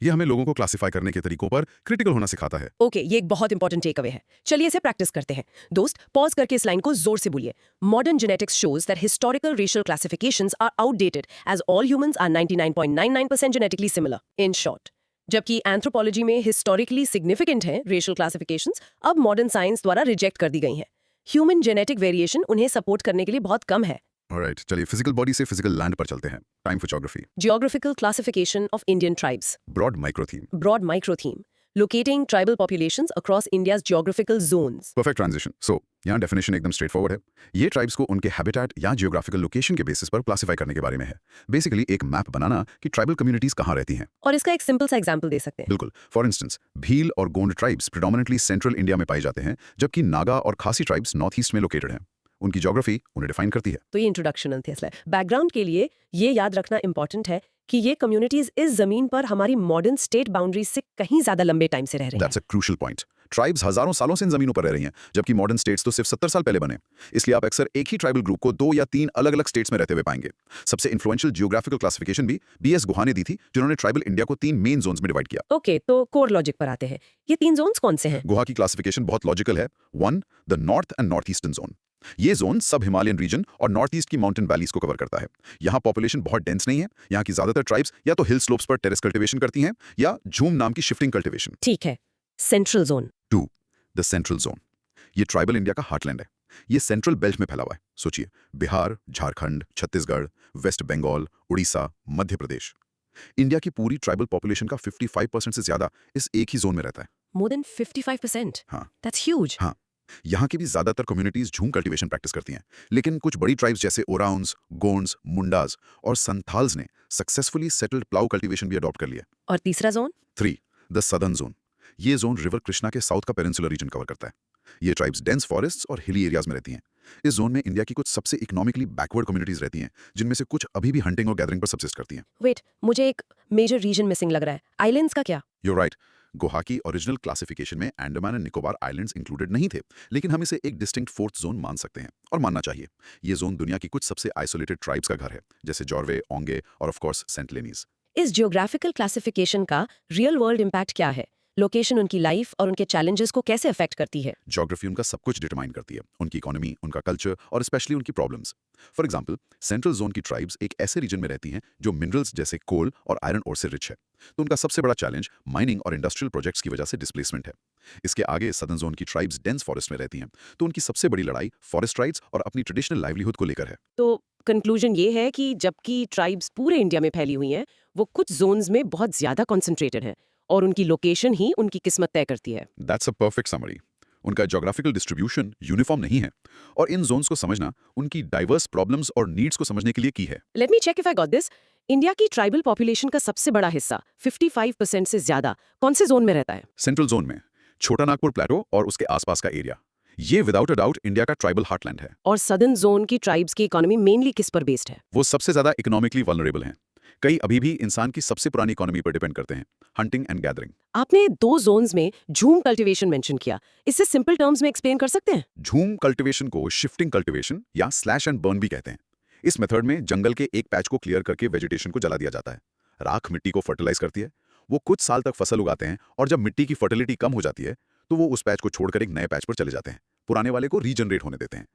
ये हमें लोगों को क्लासिफाई करने के तरीकों पर क्रिटिकल होना सिखाता है। ओके, ये एक बहुत इंपॉर्टेंट टेक अवे है। चलिए इसे प्रैक्टिस करते हैं। दोस्त, पॉज करके इस लाइन को जोर से बोलिए। Modern genetics shows that historical racial classifications are outdated as all humans are 99.99% genetically similar. In short, जबकि एंथ्रोपोलॉजी में हिस्टोरिकली सिग्निफिकेंट है रेशियल क्लासिफिकेशंस, अब मॉडर्न साइंस द्वारा रिजेक्ट कर दी गई हैं। ह्यूमन जेनेटिक वेरिएशन उन्हें सपोर्ट करने के लिए बहुत कम है। ऑलराइट, चलिए फिजिकल बॉडी से फिजिकल लैंड पर चलते हैं। Time for geography. Geographical classification of Indian tribes. Broad micro theme. Broad micro theme. Locating tribal populations across India's geographical zones. Perfect transition. So यहाँ डेफिनेशन एकदम स्ट्रेट फॉरवर्ड है। ये tribes को उनके हैबिटेट या जियोग्राफिकल लोकेशन के basis पर classify करने के बारे में है। बेसिकली एक मैप बनाना कि ट्राइबल कम्युनिटीज कहाँ रहती हैं। और इसका एक सिंपल सा एग्जांपल दे सकते हैं। बिल्कुल। फॉर इंस्टेंस, भील और Gond tribes predominantly central India में पाए जाते हैं, जबकि नागा और खासी ट्राइब्स नॉर्थ ईस्ट में लोकेटेड हैं। उनकी ज्योग्राफी उन्हें डिफाइन करती है। तो ये इंट्रोडक्शनल थे। इसलिए बैकग्राउंड के लिए ये याद रखना इंपॉर्टेंट है कि ये कम्युनिटीज इस जमीन पर हमारी मॉडर्न स्टेट बाउंड्रीज से कहीं ज्यादा लंबे टाइम से रह रही हैं। That's a crucial point. Tribes हजारों सालों से इन जमीनों पर रह रही हैं, जबकि मॉडर्न स्टेट्स तो सिर्फ 70 साल पहले बने। इसलिए आप अक्सर एक ही ट्राइबल ग्रुप को 2 या 3 अलग अलग स्टेट्स में रहते हुए पाएंगे। सबसे इन्फ्लुएंशियल जियोग्राफिकल क्लासिफिकेशन भी बीएस गुहा ने दी थी, जिन्होंने ट्राइबल इंडिया को 3 मेन जोन्स में डिवाइड किया। ओके, तो कोर लॉजिक पर आते हैं। ये 3 जोन्स कौन से हैं? गुहा की क्लासिफिकेशन बहुत लॉजिकल है। 1, the north and north eastern zone. ये जोन सब हिमालयन रीजन और नॉर्थ ईस्ट की माउंटेन वैलीज को कवर करता है। यहाँ पॉपुलेशन बहुत डेंस नहीं है। यहाँ की ज्यादातर ट्राइब्स या तो हिल स्लोप्स पर टेरेस कल्टीवेशन करती हैं या झूम नाम की शिफ्टिंग कल्टीवेशन। ठीक है। Central zone. 2, the central zone. ये ट्राइबल इंडिया का हार्टलैंड है। ये सेंट्रल बेल्ट में फैला हुआ है। सोचिए, बिहार, झारखंड, छत्तीसगढ़, वेस्ट बंगाल, उड़ीसा, मध्य प्रदेश। इंडिया की पूरी ट्राइबल पॉपुलेशन का 55% से ज्यादा इस एक ही जोन में रहता है। More than 55%। हाँ। That's huge. हाँ, यहाँ की भी ज्यादातर कम्युनिटीज झूम कल्टीवेशन प्रैक्टिस करती हैं, लेकिन कुछ बड़ी ट्राइब्स जैसे ओराउंस, गोंड्स, मुंडाज और संथाल्स ने सक्सेसफुली सेटल्ड प्लाउ कल्टीवेशन भी अडॉप्ट कर लिया। और तीसरा जोन? 3, the southern zone. ये जोन रिवर कृष्णा के साउथ का पेनिनसुलर रीजन कवर करता है। ये ट्राइब्स डेंस फॉरेस्ट्स और हिली एरियाज में रहती हैं। इस जोन में इंडिया की कुछ सबसे इकोनॉमिकली बैकवर्ड कम्युनिटीज रहती हैं, जिनमें से कुछ अभी भी हंटिंग और गैदरिंग पर सब्सिस्ट करती हैं। वेट, मुझे एक मेजर रीजन मिसिंग लग रहा है। आइलैंड्स का क्या? You're right. गुहा की ओरिजिनल क्लासिफिकेशन में Andaman and Nicobar islands included नहीं थे, लेकिन हम इसे एक डिस्टिंक्ट फोर्थ जोन मान सकते हैं और मानना चाहिए। ये जोन दुनिया की कुछ सबसे आइसोलेटेड ट्राइब्स का घर है, जैसे जॉर्वे, ओंगे और ऑफ कोर्स सेंट लेनीज। इस जियोग्राफिकल क्लासिफिकेशन का रियल वर्ल्ड इम्पैक्ट क्या है? लोकेशन उनकी लाइफ और उनके चैलेंजेस को कैसे अफेक्ट करती है? ज्योग्राफी उनका सब कुछ डिटरमाइन करती है, उनकी इकोनॉमी, उनका कल्चर और स्पेशली उनकी problems. For example, central zone की ट्राइब्स एक ऐसे रीजन में रहती हैं जो मिनरल्स जैसे कोल और आयरन ओर से रिच है, तो उनका सबसे बड़ा चैलेंज माइनिंग और इंडस्ट्रियल प्रोजेक्ट्स की वजह से डिस्प्लेसमेंट है। इसके आगे सदर्न जोन की ट्राइब्स डेंस फॉरेस्ट में रहती हैं, तो उनकी सबसे बड़ी लड़ाई फॉरेस्ट राइट्स और अपनी ट्रेडिशनल लाइवलीहुड को लेकर है। तो कंक्लूजन ये है कि जबकि ट्राइब्स पूरे इंडिया में फैली हुई हैं, वो कुछ जोन्स में बहुत ज्यादा कॉन्सेंट्रेटेड हैं और उनकी लोकेशन ही उनकी किस्मत तय करती है। That's a perfect summary. उनका ज्योग्राफिकल डिस्ट्रीब्यूशन यूनिफॉर्म नहीं है और इन जोन्स को समझना उनकी डाइवर्स प्रॉब्लम्स और नीड्स को समझने के लिए की है। Let me check if I got this. India की ट्राइबल पॉपुलेशन का सबसे बड़ा हिस्सा 55% से ज्यादा कौन से जोन में रहता है? सेंट्रल जोन में छोटा नागपुर प्लेटो और उसके आसपास का एरिया, ये विदाउट अ डाउट इंडिया का ट्राइबल हार्टलैंड है। और सदर्न जोन की ट्राइब्स की इकोनॉमी मेनली किस पर बेस्ड है? वो सबसे ज्यादा इकोनॉमिकली वल्नरेबल हैं। कई अभी भी इंसान की सबसे पुरानी इकोनॉमी पर डिपेंड करते हैं, हंटिंग एंड गैदरिंग। आपने 2 जोन्स में झूम कल्टीवेशन मेंशन किया। इससे सिंपल टर्म्स में एक्सप्लेन कर सकते हैं? झूम कल्टीवेशन को शिफ्टिंग कल्टीवेशन या स्लैश एंड बर्न भी कहते हैं। इस मेथड में जंगल के एक पैच को क्लियर करके वेजिटेशन को जला दिया जाता है। राख मिट्टी को फर्टिलाइज करती है। वो कुछ साल तक फसल उगाते हैं और जब मिट्टी की फर्टिलिटी कम हो जाती है तो वो उस पैच को छोड़कर एक नए पैच पर चले जाते हैं, पुराने वाले को रीजनरेट होने देते हैं।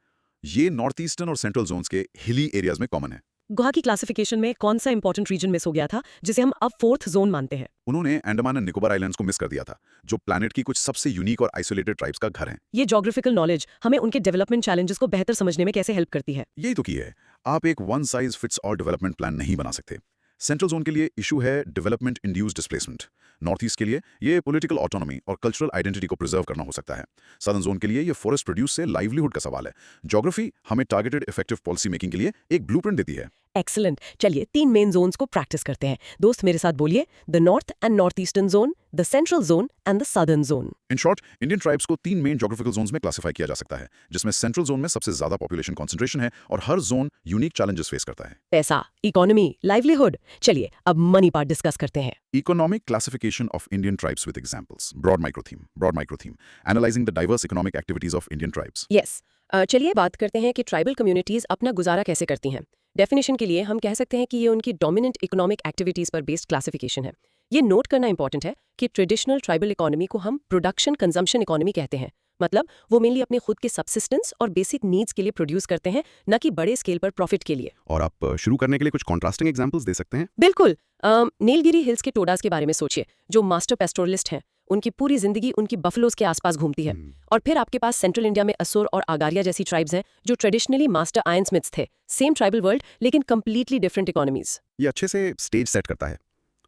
ये नॉर्थ ईस्टर्न और सेंट्रल जोन्स के हिली एरियाज में कॉमन है। गुहा की क्लासिफिकेशन में कौन सा इंपॉर्टेंट रीजन मिस हो गया था जिसे हम अब 4th जोन मानते हैं? उन्होंने अंडमान एंड निकोबार आइलैंड्स को मिस कर दिया था, जो प्लैनेट की कुछ सबसे यूनिक और आइसोलेटेड ट्राइब्स का घर हैं। ये ज्योग्राफिकल नॉलेज हमें उनके डेवलपमेंट चैलेंजेस को बेहतर समझने में कैसे हेल्प करती है? यही तो की है। आप एक one size fits all development plan नहीं बना सकते। सेंट्रल जोन के लिए इशू है development induced displacement. North east के लिए ये पॉलिटिकल ऑटोनॉमी और कल्चरल आइडेंटिटी को प्रिजर्व करना हो सकता है। सदर्न जोन के लिए ये फॉरेस्ट प्रोड्यूस से लाइवलीहुड का सवाल है। ज्योग्राफी हमें टारगेटेड इफेक्टिव पॉलिसी मेकिंग के लिए एक ब्लूप्रिंट देती है। एक्सीलेंट। चलिए 3 मेन जोन्स को प्रैक्टिस करते हैं। दोस्त मेरे साथ बोलिए, the north and north eastern zone, the central zone and the southern zone. In short, Indian tribes को 3 मेन ज्योग्राफिकल जोन्स में क्लासिफाई किया जा सकता है, जिसमें सेंट्रल जोन में सबसे ज्यादा पॉपुलेशन कॉन्सेंट्रेशन है और हर जोन यूनिक चैलेंजेस फेस करता है। पैसा, इकोनॉमी, लाइवलीहुड। चलिए अब मनी पार्ट डिस्कस करते हैं। Economic classification of Indian tribes with examples. Broad micro theme. Analyzing the diverse economic activities of Indian tribes. Yes, चलिए बात करते हैं कि ट्राइबल कम्युनिटीज अपना गुजारा कैसे करती हैं। डेफिनेशन के लिए हम कह सकते हैं कि ये उनकी डोमिनेंट इकोनॉमिक एक्टिविटीज पर बेस्ड क्लासिफिकेशन है। ये नोट करना इंपॉर्टेंट है कि ट्रेडिशनल ट्राइबल इकोनॉमी को हम प्रोडक्शन कंजम्पशन इकोनॉमी कहते हैं। मतलब वो मेनली अपने खुद के सब्सिस्टेंस और बेसिक नीड्स के लिए प्रोड्यूस करते हैं, न कि बड़े स्केल पर प्रॉफिट के लिए। और आप शुरू करने के लिए कुछ कॉन्ट्रास्टिंग एग्जांपल्स दे सकते हैं? बिल्कुल। नीलगिरी हिल्स के टोडास के बारे में सोचिए, जो मास्टर पेस्टोरलिस्ट हैं। उनकी पूरी जिंदगी उनकी बफलोज के आसपास घूमती है। और फिर आपके पास सेंट्रल इंडिया में असुर और आगारिया जैसी ट्राइब्स हैं, जो ट्रेडिशनली मास्टर आयन स्मिथ्स थे। सेम ट्राइबल वर्ल्ड लेकिन कंप्लीटली डिफरेंट इकोनॉमीज। ये अच्छे से स्टेज सेट करता है।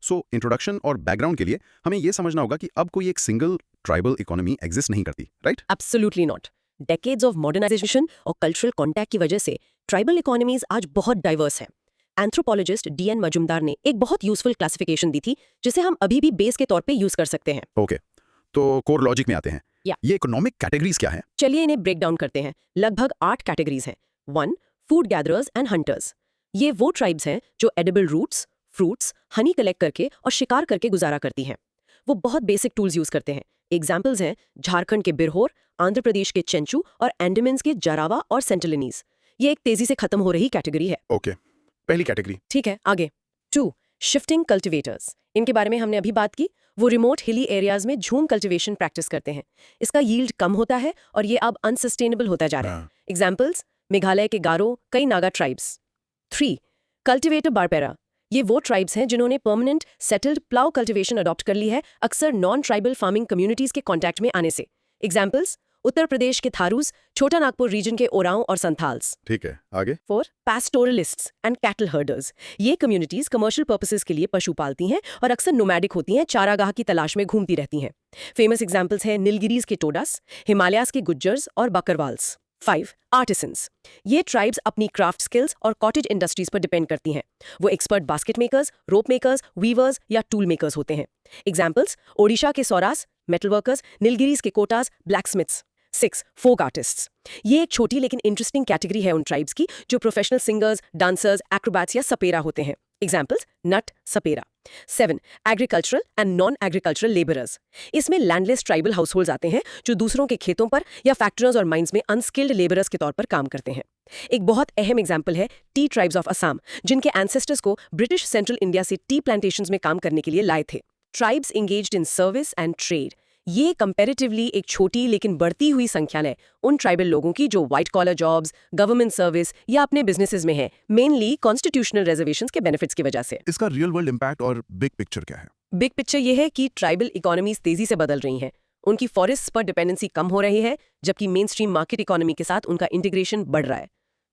सो इंट्रोडक्शन और बैकग्राउंड के लिए हमें ये समझना होगा कि अब कोई एक सिंगल ट्राइबल इकोनॉमी एग्जिस्ट नहीं करती, right? Absolutely not. Decades of modernisation और कल्चरल कॉन्टैक्ट की वजह से ट्राइबल इकोनॉमीज आज बहुत डाइवर्स हैं। Anthropologist D.N. मजुमदार ने एक बहुत यूजफुल क्लासिफिकेशन दी थी, जिसे हम अभी भी बेस के तौर पे यूज कर सकते हैं। ओके, तो कोर लॉजिक में आते हैं। या। ये इकोनॉमिक कैटेगरीज क्या है? चलिए इन्हें ब्रेक डाउन करते हैं। लगभग 8 कैटेगरीज हैं। 1. Food gatherers and hunters. ये वो ट्राइब्स हैं जो edible roots, fruits, honey collect करके और शिकार करके गुजारा करती हैं। वो बहुत बेसिक टूल्स यूज करते हैं। एग्जाम्पल्स हैं झारखंड के बिरहोर, आंध्र प्रदेश के चेंचू और एंडमान्स के जरावा और सेंटिलिनीज। ये एक तेजी से खत्म हो रही कैटेगरी है। ओके, पहली कैटेगरी। ठीक है, आगे। 2. Shifting cultivators. इनके बारे में हमने अभी बात की। वो रिमोट हिली एरियाज में झूम कल्टिवेशन प्रैक्टिस करते हैं। इसका यील्ड कम होता है और ये अब अनसस्टेनेबल होता जा रहा है। एग्जाम्पल्स मेघालय के गारो, कई नागा ट्राइब्स। 3. कल्टिवेटर बारपेरा। ये वो ट्राइब्स हैं जिन्होंने permanent settled plough cultivation adopt कर ली है, अक्सर नॉन ट्राइबल फार्मिंग कम्युनिटीज के कॉन्टैक्ट में आने से। एग्जाम्पल्स उत्तर प्रदेश के थारूस, छोटा नागपुर रीजन के ओरांव और संथाल्स। ठीक है, आगे। 4. पैस्टोरलिस्ट्स एंड कैटल हर्डर्स। ये कम्युनिटीज कमर्शियल पर्पसेस के लिए पशु पालती हैं और अक्सर नोमैडिक होती हैं, चारागाह की तलाश में घूमती रहती हैं। फेमस एग्जाम्पल्स हैं नीलगिरीज के टोडास, हिमालयाज के गुज्जर्स और बकरवाल्स। 5. आर्टिसंस। ये ट्राइब्स अपनी क्राफ्ट स्किल्स और कॉटेज इंडस्ट्रीज पर डिपेंड करती हैं। वो एक्सपर्ट बास्केट मेकर्स, रोप मेकर्स, वीवर्स या टूल मेकर्स होते हैं। एग्जाम्पल्स ओडिशा के सौरास, मेटल वर्कर्स, नीलगिरीज के कोटास, ब्लैकस्मिथ्स। 6. फोक आर्टिस्ट्स। ये एक छोटी लेकिन इंटरेस्टिंग कैटेगरी है उन ट्राइब्स की जो प्रोफेशनल सिंगर्स, डांसर्स, एक्रोबैट्स या सपेरा होते हैं। एग्जाम्पल्स नट, सपेरा। 7. Agricultural and non agricultural labourers. इसमें लैंडलेस ट्राइबल हाउसहोल्ड्स आते हैं जो दूसरों के खेतों पर या फैक्ट्रीज और माइंस में अनस्किल्ड लेबरर्स के तौर पर काम करते हैं। एक बहुत अहम एग्जाम्पल है टी ट्राइब्स ऑफ असम, जिनके एंसेस्टर्स को ब्रिटिश सेंट्रल इंडिया से टी प्लांटेशंस में काम करने के लिए लाए थे। Tribes engaged in service and trade. ये कंपैरेटिवली एक छोटी लेकिन बढ़ती हुई संख्या है उन ट्राइबल लोगों की जो white collar jobs, government service या अपने बिजनेसेस में है, मेनली कॉन्स्टिट्यूशनल रिजर्वेशंस के बेनिफिट्स की वजह से। इसका रियल वर्ल्ड इम्पैक्ट और बिग पिक्चर क्या है? बिग पिक्चर ये है कि ट्राइबल इकोनॉमीज तेजी से बदल रही हैं। उनकी फॉरेस्ट पर डिपेंडेंसी कम हो रही है, जबकि मेन स्ट्रीम मार्केट इकोनॉमी के साथ उनका इंटीग्रेशन बढ़ रहा है।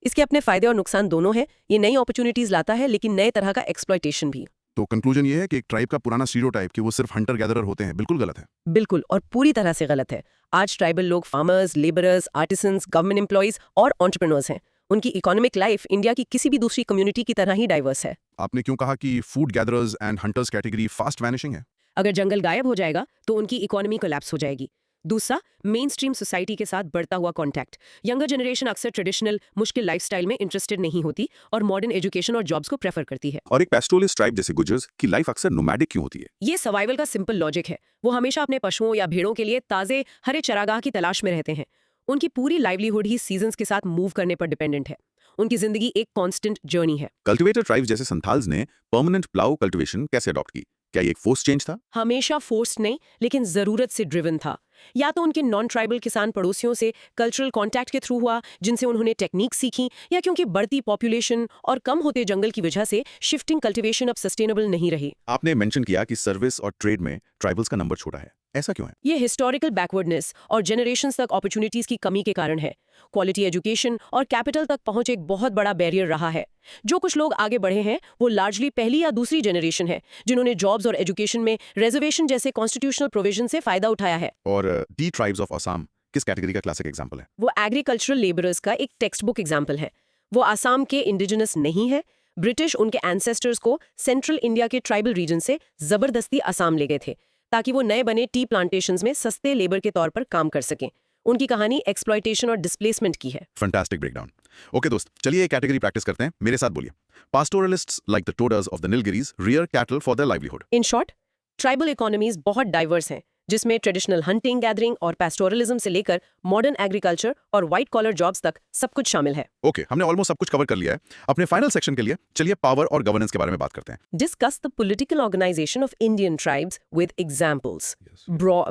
इसके अपने फायदे और नुकसान दोनों हैं। ये नई अपॉर्चुनिटीज लाता है, लेकिन नए तरह का एक्सप्लॉयटेशन भी। तो कंक्लूजन ये है कि एक ट्राइब का पुराना स्टीरियोटाइप कि वो सिर्फ हंटर गैदरर होते हैं बिल्कुल गलत है। बिल्कुल, और पूरी तरह से गलत है। आज ट्राइबल लोग farmers, labourers, artisans, government employees और एंटरप्रेन्योर्स हैं। उनकी इकोनॉमिक लाइफ इंडिया की किसी भी दूसरी कम्युनिटी की तरह ही डाइवर्स है। आपने क्यों कहा कि food gatherers and hunters category fast vanishing है? अगर जंगल गायब हो जाएगा तो उनकी इकोनॉमी कोलैप्स हो जाएगी। दूसरा, मेन स्ट्रीम सोसाइटी के साथ बढ़ता हुआ कॉन्टैक्ट। यंगर जनरेशन अक्सर ट्रेडिशनल मुश्किल लाइफस्टाइल में इंटरेस्टेड नहीं होती और मॉडर्न एजुकेशन और जॉब्स को प्रेफर करती है। और एक पैस्टोरलिस्ट ट्राइब जैसे गुजर्स की लाइफ अक्सर नोमैडिक क्यों होती है? ये सर्वाइवल का सिंपल लॉजिक है। वो हमेशा अपने पशुओं या भेड़ों के लिए ताजे हरे चरागाह की तलाश में रहते हैं। उनकी पूरी लाइवलीहुड ही सीजन्स के साथ मूव करने पर डिपेंडेंट है। उनकी जिंदगी एक कांस्टेंट जर्नी है। कल्टिवेटर ट्राइब्स जैसे संथाल्स ने परमानेंट प्लाउ कल्टीवेशन कैसे अडॉप्ट की? क्या ये एक फोर्स चेंज था? हमेशा फोर्स्ड नहीं, लेकिन जरूरत से ड्रिवन था। या तो उनके नॉन ट्राइबल किसान पड़ोसियों से कल्चरल कांटेक्ट के थ्रू हुआ, जिनसे उन्होंने टेक्निक सीखी, या क्योंकि बढ़ती पॉपुलेशन और कम होते जंगल की वजह से शिफ्टिंग कल्टीवेशन अब सस्टेनेबल नहीं रही। आपने मेंशन किया कि सर्विस और ट्रेड में ट्राइबल्स का नंबर छोटा है। ऐसा क्यों है? ये हिस्टोरिकल बैकवर्डनेस और जनरेशंस तक अपॉर्चुनिटीज की कमी के कारण है। क्वालिटी एजुकेशन और कैपिटल तक पहुंच एक बहुत बड़ा बैरियर रहा है। जो कुछ लोग आगे बढ़े हैं वो लार्जली पहली या दूसरी जनरेशन है, जिन्होंने जॉब्स और एजुकेशन में रिजर्वेशन जैसे कॉन्स्टिट्यूशनल प्रोविजन से फायदा उठाया है। और दी ट्राइब्स ऑफ असम किस कैटेगरी का क्लासिक एग्जांपल है? वो एग्रीकल्चरल लेबरर्स का एक टेक्स्ट बुक एग्जाम्पल है। वो आसाम के इंडिजिनस नहीं है। ब्रिटिश उनके एंसेस्टर्स को सेंट्रल इंडिया के ट्राइबल रीजन से जबरदस्ती आसाम ले गए थे, ताकि वो नए बने टी प्लांटेशंस में सस्ते लेबर के तौर पर काम कर सकें। उनकी कहानी एक्सप्लॉयटेशन और डिस्प्लेसमेंट की है। Fantastic breakdown. ओके दोस्त, चलिए एक कैटेगरी प्रैक्टिस करते हैं। मेरे साथ बोलिए। Pastoralists like the Todas of the Nilgiris rear cattle for their livelihood. In short, tribal economies बहुत डाइवर्स हैं, जिसमें ट्रेडिशनल हंटिंग गैदरिंग और पैस्टोरलिज्म से लेकर मॉडर्न एग्रीकल्चर और व्हाइट कॉलर जॉब्स तक सब कुछ शामिल है। ओके, हमने ऑलमोस्ट सब कुछ कवर कर लिया है। अपने फाइनल सेक्शन के लिए चलिए पावर और गवर्नेंस के बारे में बात करते हैं। Discuss the political organization of Indian tribes with examples.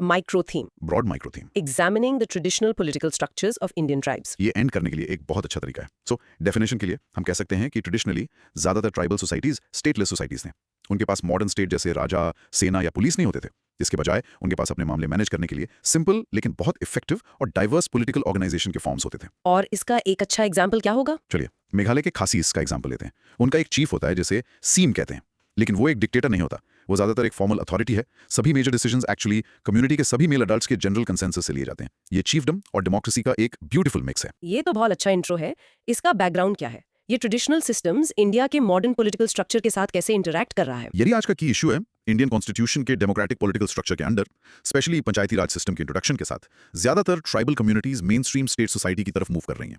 Micro theme. Broad micro theme. Examining the traditional political structures of Indian tribes. ये एंड करने के लिए एक बहुत अच्छा तरीका है। सो डेफिनेशन के लिए हम कह सकते हैं कि ट्रेडिशनली ज्यादातर ट्राइबल सोसाइटीज स्टेटलेस सोसाइटीज थे। उनके पास मॉडर्न स्टेट जैसे राजा, सेना या पुलिस नहीं होते थे। इसके बजाय उनके पास अपने मामले मैनेज करने के लिए सिंपल लेकिन बहुत इफेक्टिव और डाइवर्स पॉलिटिकल ऑर्गेनाइजेशन के फॉर्म्स होते थे। और इसका एक अच्छा एग्जाम्पल क्या होगा? चलिए मेघालय के खासीस का एग्जाम्पल लेते हैं। उनका एक चीफ होता है जिसे सीम कहते हैं, लेकिन वो एक डिक्टेटर नहीं होता। वो ज्यादातर एक फॉर्मल अथॉरिटी है। सभी मेजर डिसीजंस एक्चुअली कम्युनिटी के सभी मेल अडल्ट्स के जनरल कंसेंसस से लिए जाते हैं। ये चीफडम और डेमोक्रेसी का एक ब्यूटीफुल मिक्स है। ये तो बहुत अच्छा इंट्रो है। इसका बैकग्राउंड क्या है? ये ट्रेडिशनल सिस्टम्स इंडिया के मॉडर्न पॉलिटिकल स्ट्रक्चर के साथ कैसे इंटरैक्ट कर रहा है? यही आज का की इशू है। इंडियन कॉन्स्टिट्यूशन के डेमोक्रेटिक पॉलिटिकल स्ट्रक्चर के अंडर, स्पेशली पंचायती राज सिस्टम के इंट्रोडक्शन के साथ, ज्यादातर tribal communities main stream state society की तरफ मूव कर रही हैं।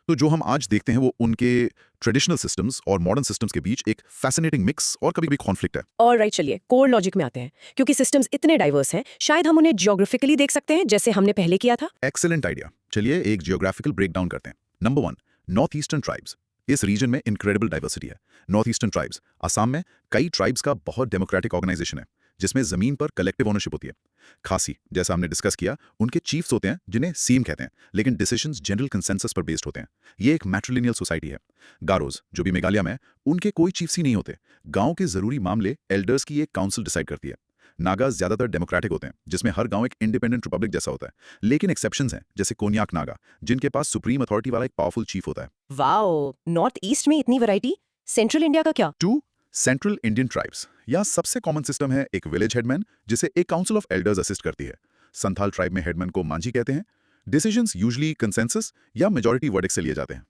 तो जो हम आज देखते हैं वो उनके ट्रेडिशनल सिस्टम्स और मॉडर्न सिस्टम्स के बीच एक फैसिनेटिंग मिक्स और कभी-कभी कॉन्फ्लिक्ट है। और राइट, चलिए कोर लॉजिक में आते हैं। क्योंकि सिस्टम्स इतने डाइवर्स हैं, शायद हम उन्हें जियोग्राफिकली देख सकते हैं, जैसे हमने पहले किया था। Excellent idea. चलिए एक जियोग्राफिकल ब्रेकडाउन करते हैं। Number 1, north eastern tribes. इस रीजन में इनक्रेडिबल डाइवर्सिटी है। नॉर्थ ईस्टर्न ट्राइब्स, असम में कई ट्राइब्स का बहुत डेमोक्रेटिक ऑर्गेनाइजेशन है, जिसमें जमीन पर कलेक्टिव ओनरशिप होती है। खासी, जैसा हमने डिस्कस किया, उनके चीफ्स होते हैं जिन्हें सीम कहते हैं, लेकिन डिसीजंस जनरल कंसेंसस पर बेस्ड होते हैं। ये एक मैट्रिलिनियल सोसाइटी है। गारोज, जो भी मेघालय में, उनके कोई चीफ्स ही नहीं होते। गांव के जरूरी मामले एल्डर्स की एक काउंसिल डिसाइड करती है। नागाज ज्यादातर डेमोक्रेटिक होते हैं, जिसमें हर गांव एक इंडिपेंडेंट रिपब्लिक जैसा होता है। लेकिन एक्सेप्शंस हैं, जैसे कोन्याक नागा, जिनके पास सुप्रीम अथॉरिटी वाला एक पावरफुल चीफ होता है। वाओ, नॉर्थ ईस्ट में इतनी वैरायटी। सेंट्रल इंडिया का क्या? 2, सेंट्रल इंडियन ट्राइब्स। यहाँ सबसे कॉमन सिस्टम है एक विलेज हेडमैन, जिसे एक काउंसिल ऑफ एल्डर्स असिस्ट करती है। संथाल ट्राइब में हेडमैन को मांझी कहते हैं। डिसीजंस यूजुअली कंसेंसस या मेजॉरिटी वर्डिक्ट से लिए जाते हैं।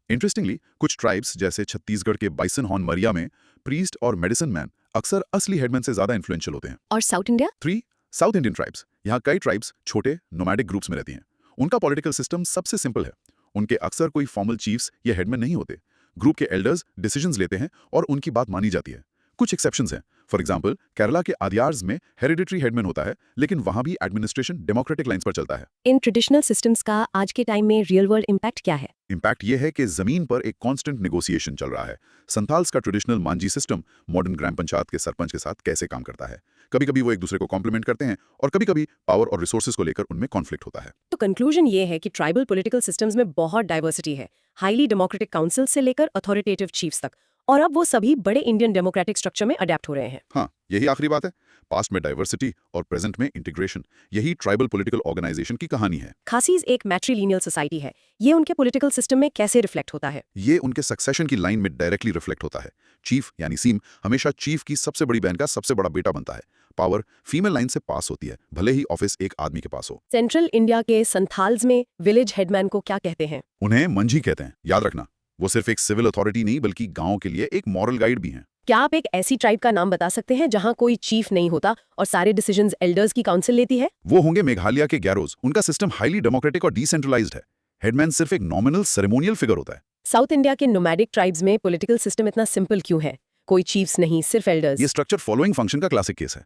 इंटरेस्टिंगली, कुछ ट्राइब्स जैसे छत्तीसगढ़ के बाइसन हॉर्न मरिया में प्रीस्ट और मेडिसिन मैन अक्सर असली हेडमैन से ज्यादा इन्फ्लुएंशियल होते हैं। और south India? 3, south Indian tribes. यहाँ कई ट्राइब्स छोटे नोमैडिक ग्रुप्स में रहती हैं। उनका पॉलिटिकल सिस्टम सबसे सिंपल है। उनके अक्सर कोई फॉर्मल चीफ्स या हेडमैन नहीं होते। ग्रुप के एल्डर्स डिसीजंस लेते हैं और उनकी बात मानी जाती है। कुछ एक्सेप्शंस हैं। फॉर एग्जांपल, केरला के आदियार्स में हेरिडिटरी हेडमैन होता है, लेकिन वहां भी एडमिनिस्ट्रेशन डेमोक्रेटिक लाइंस पर चलता है। इन ट्रेडिशनल सिस्टम्स का आज के टाइम में रियल वर्ल्ड इम्पैक्ट क्या है? इम्पैक्ट ये है कि जमीन पर एक कांस्टेंट नेगोशिएशन चल रहा है। संथाल्स का ट्रेडिशनल मांझी सिस्टम मॉडर्न ग्राम पंचायत के सरपंच के साथ कैसे काम करता है। कभी कभी वो एक दूसरे को कॉम्प्लीमेंट करते हैं और कभी कभी पावर और रिसोर्सेज को लेकर उनमें कॉन्फ्लिक्ट होता है। तो कंक्लूजन ये है कि ट्राइबल पॉलिटिकल सिस्टम्स में बहुत डाइवर्सिटी है, हाईली डेमोक्रेटिक काउंसिल से लेकर अथॉरिटेटिव चीफ्स तक, और अब वो सभी बड़े इंडियन डेमोक्रेटिक स्ट्रक्चर में अडेप्ट हो रहे हैं। हाँ, यही आखिरी बात है। पास्ट में डाइवर्सिटी और प्रेजेंट में इंटीग्रेशन, यही ट्राइबल पॉलिटिकल ऑर्गेनाइजेशन की कहानी है। खासीज एक मैट्रिलिनियल सोसाइटी है। ये उनके पॉलिटिकल सिस्टम में कैसे रिफ्लेक्ट होता है? ये उनके सक्सेशन की लाइन में डायरेक्टली रिफ्लेक्ट होता है। चीफ यानी सीम हमेशा चीफ की सबसे बड़ी बहन का सबसे बड़ा बेटा बनता है। पावर फीमेल लाइन से पास होती है, भले ही ऑफिस एक आदमी के पास हो। सेंट्रल इंडिया के संथाल्स में विलेज हेडमैन को क्या कहते हैं? उन्हें मंझी कहते हैं। याद रखना, वो सिर्फ एक सिविल अथॉरिटी नहीं बल्कि गांव के लिए एक मॉरल गाइड भी हैं। क्या आप एक ऐसी ट्राइब का नाम बता सकते हैं जहां कोई चीफ नहीं होता और सारे डिसीजंस एल्डर्स की काउंसिल लेती है? वो होंगे मेघालय के गैरोज। उनका सिस्टम हाईली डेमोक्रेटिक और डिसेंट्रलाइज्ड है। हेडमैन सिर्फ एक नॉमिनल सेरेमोनियल फिगर होता है। साउथ इंडिया के नोमैडिक ट्राइब्स में पॉलिटिकल सिस्टम इतना सिंपल क्यों है? कोई चीफ्स नहीं, सिर्फ एल्डर्स। ये स्ट्रक्चर फॉलोइंग फंक्शन का क्लासिक केस है।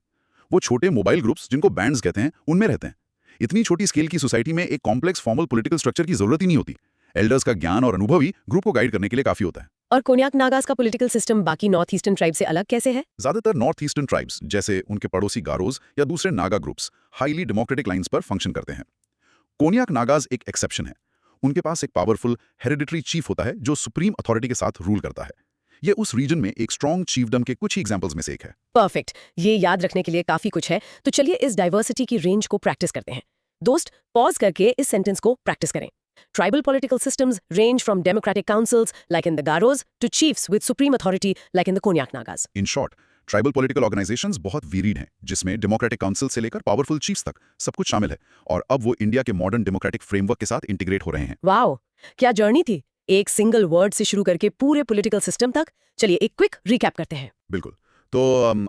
वो छोटे मोबाइल ग्रुप्स जिनको बैंड्स कहते हैं, उनमें रहते हैं। इतनी छोटी स्केल की सोसाइटी में एक कॉम्प्लेक्स फॉर्मल पॉलिटिकल स्ट्रक्चर की जरूरत ही नहीं होती। एल्डर्स का ज्ञान और अनुभव ही ग्रुप को गाइड करने के लिए काफी होता है। और कोन्याक नागास का पॉलिटिकल सिस्टम बाकी नॉर्थ ईस्टर्न ट्राइब से अलग कैसे है? ज्यादातर नॉर्थ ईस्टर्न ट्राइब्स जैसे उनके पड़ोसी गारोज या दूसरे Naga groups highly democratic lines पर फंक्शन करते हैं। कोन्याक नागाज एक एक्सेप्शन है। उनके पास एक पावरफुल हेरिडिटरी चीफ होता है जो सुप्रीम अथॉरिटी के साथ रूल करता है। ये उस रीजन में एक स्ट्रॉन्ग चीफडम के कुछ ही एग्जांपल्स में से एक है। परफेक्ट, ये याद रखने के लिए काफी कुछ है। तो चलिए इस डाइवर्सिटी की रेंज को प्रैक्टिस करते हैं। दोस्त, पॉज करके इस सेंटेंस को प्रैक्टिस करें। Tribal political systems range from democratic councils, like in the Garos, to chiefs with supreme authority, like in the Konyak Nagas. In short, tribal political organisations बहुत वीरीड हैं, जिसमें डेमोक्रेटिक काउंसिल से लेकर powerful chiefs तक सब कुछ शामिल है। और अब वो इंडिया के मॉडर्न डेमोक्रेटिक फ्रेमवर्क के साथ इंटीग्रेट हो रहे हैं। वाओ, क्या जर्नी थी! एक सिंगल वर्ड से शुरू करके पूरे पॉलिटिकल सिस्टम तक। चलिए एक क्विक रिकैप करते हैं। बिल्कुल। तो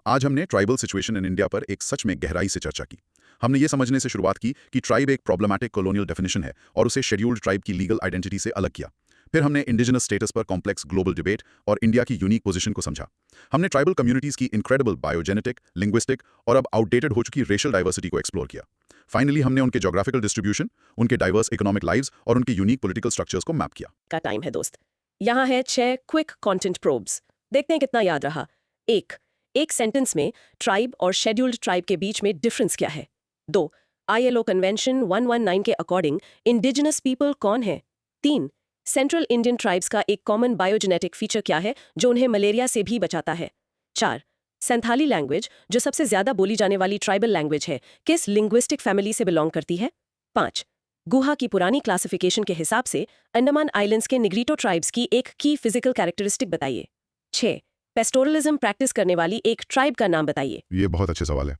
आज हमने ट्राइबल सिचुएशन इन इंडिया पर एक सच में गहराई से चर्चा की। हमने ये समझने से शुरुआत की कि ट्राइब एक प्रॉब्लमैटिक कॉलोनियल डेफिनेशन है और उसे शेड्यूल्ड ट्राइब की लीगल आइडेंटिटी से अलग किया। फिर हमने इंडिजिनस स्टेटस पर कॉम्प्लेक्स ग्लोबल डिबेट और इंडिया की यूनिक पोजीशन को समझा। हमने ट्राइबल कम्युनिटीज की इनक्रेडिबल बायोजेनेटिक, लिंग्विस्टिक और अब आउटडेटेड हो चुकी रेशियल डाइवर्सिटी को एक्सप्लोर किया। फाइनली हमने उनके ज्योग्राफिकल डिस्ट्रीब्यूशन, उनके डाइवर्स इकोनॉमिक लाइव्स और उनके यूनिक पॉलिटिकल स्ट्रक्चर्स को मैप किया। का टाइम है दोस्त। यहाँ है 6 क्विक कंटेंट प्रोब्स। देखते हैं कितना याद रहा। एक सेंटेंस में ट्राइब और शेड्यूल्ड ट्राइब के बीच में डिफरेंस क्या है? 2, ILO कन्वेंशन 119 के अकॉर्डिंग इंडिजिनस पीपल कौन है? 3, सेंट्रल इंडियन ट्राइब्स का एक कॉमन बायोजेनेटिक फीचर क्या है जो उन्हें मलेरिया से भी बचाता है? 4, संथाली लैंग्वेज, जो सबसे ज्यादा बोली जाने वाली ट्राइबल लैंग्वेज है, किस लिंग्विस्टिक फैमिली से बिलोंग करती है? 5, गुहा की पुरानी क्लासिफिकेशन के हिसाब से अंडमान आइलैंड्स के निग्रीटो ट्राइब्स की एक की फिजिकल कैरेक्टरिस्टिक बताइए। 6, पेस्टोरलिज्म प्रैक्टिस करने वाली एक ट्राइब का नाम बताइए। ये बहुत अच्छे सवाल है।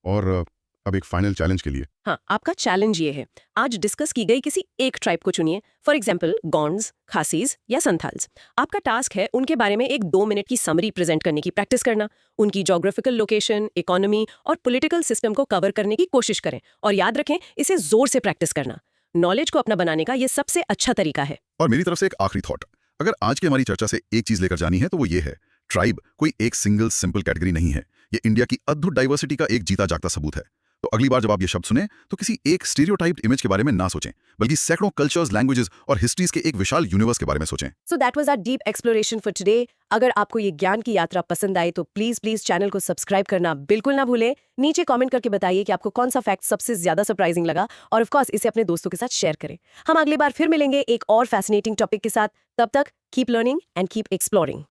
और अब एक फाइनल चैलेंज के लिए। हाँ, आपका चैलेंज ये है, आज डिस्कस की गई किसी एक ट्राइब को चुनिए। फॉर एग्जाम्पल गॉन्ड्स, खासीज या संथाल्स। आपका टास्क है उनके बारे में एक 2 मिनट की समरी प्रेजेंट करने की प्रैक्टिस करना। उनकी ज्योग्राफिकल लोकेशन, इकोनॉमी और पॉलिटिकल सिस्टम को कवर करने की कोशिश करें। और याद रखें, इसे जोर से प्रैक्टिस करना नॉलेज को अपना बनाने का ये सबसे अच्छा तरीका है। और मेरी तरफ से एक आखिरी थॉट, अगर आज की हमारी चर्चा से एक चीज लेकर जानी है तो वो ये है, ट्राइब कोई एक सिंगल सिंपल कैटेगरी नहीं है। ये इंडिया की अद्भुत डाइवर्सिटी का एक जीता जागता सबूत है। तो अगली बार जब आप ये शब्द सुने तो किसी एक स्टीरियोटाइप्ड इमेज के बारे में ना सोचें, बल्कि सैकड़ों कल्चर्स, लैंग्वेजेस और हिस्ट्रीज के एक विशाल यूनिवर्स के बारे में सोचें। So that was our deep exploration for today. अगर आपको ये ज्ञान की यात्रा पसंद आई तो प्लीज चैनल को सब्सक्राइब करना बिल्कुल ना भूलें। नीचे कमेंट करके बताइए कि आपको कौन सा फैक्ट सबसे ज्यादा सरप्राइजिंग लगा, और ऑफ कोर्स इसे अपने दोस्तों के साथ शेयर करें। हम अगली बार फिर मिलेंगे एक और फैसिनेटिंग टॉपिक के साथ। तब तक keep learning and keep exploring.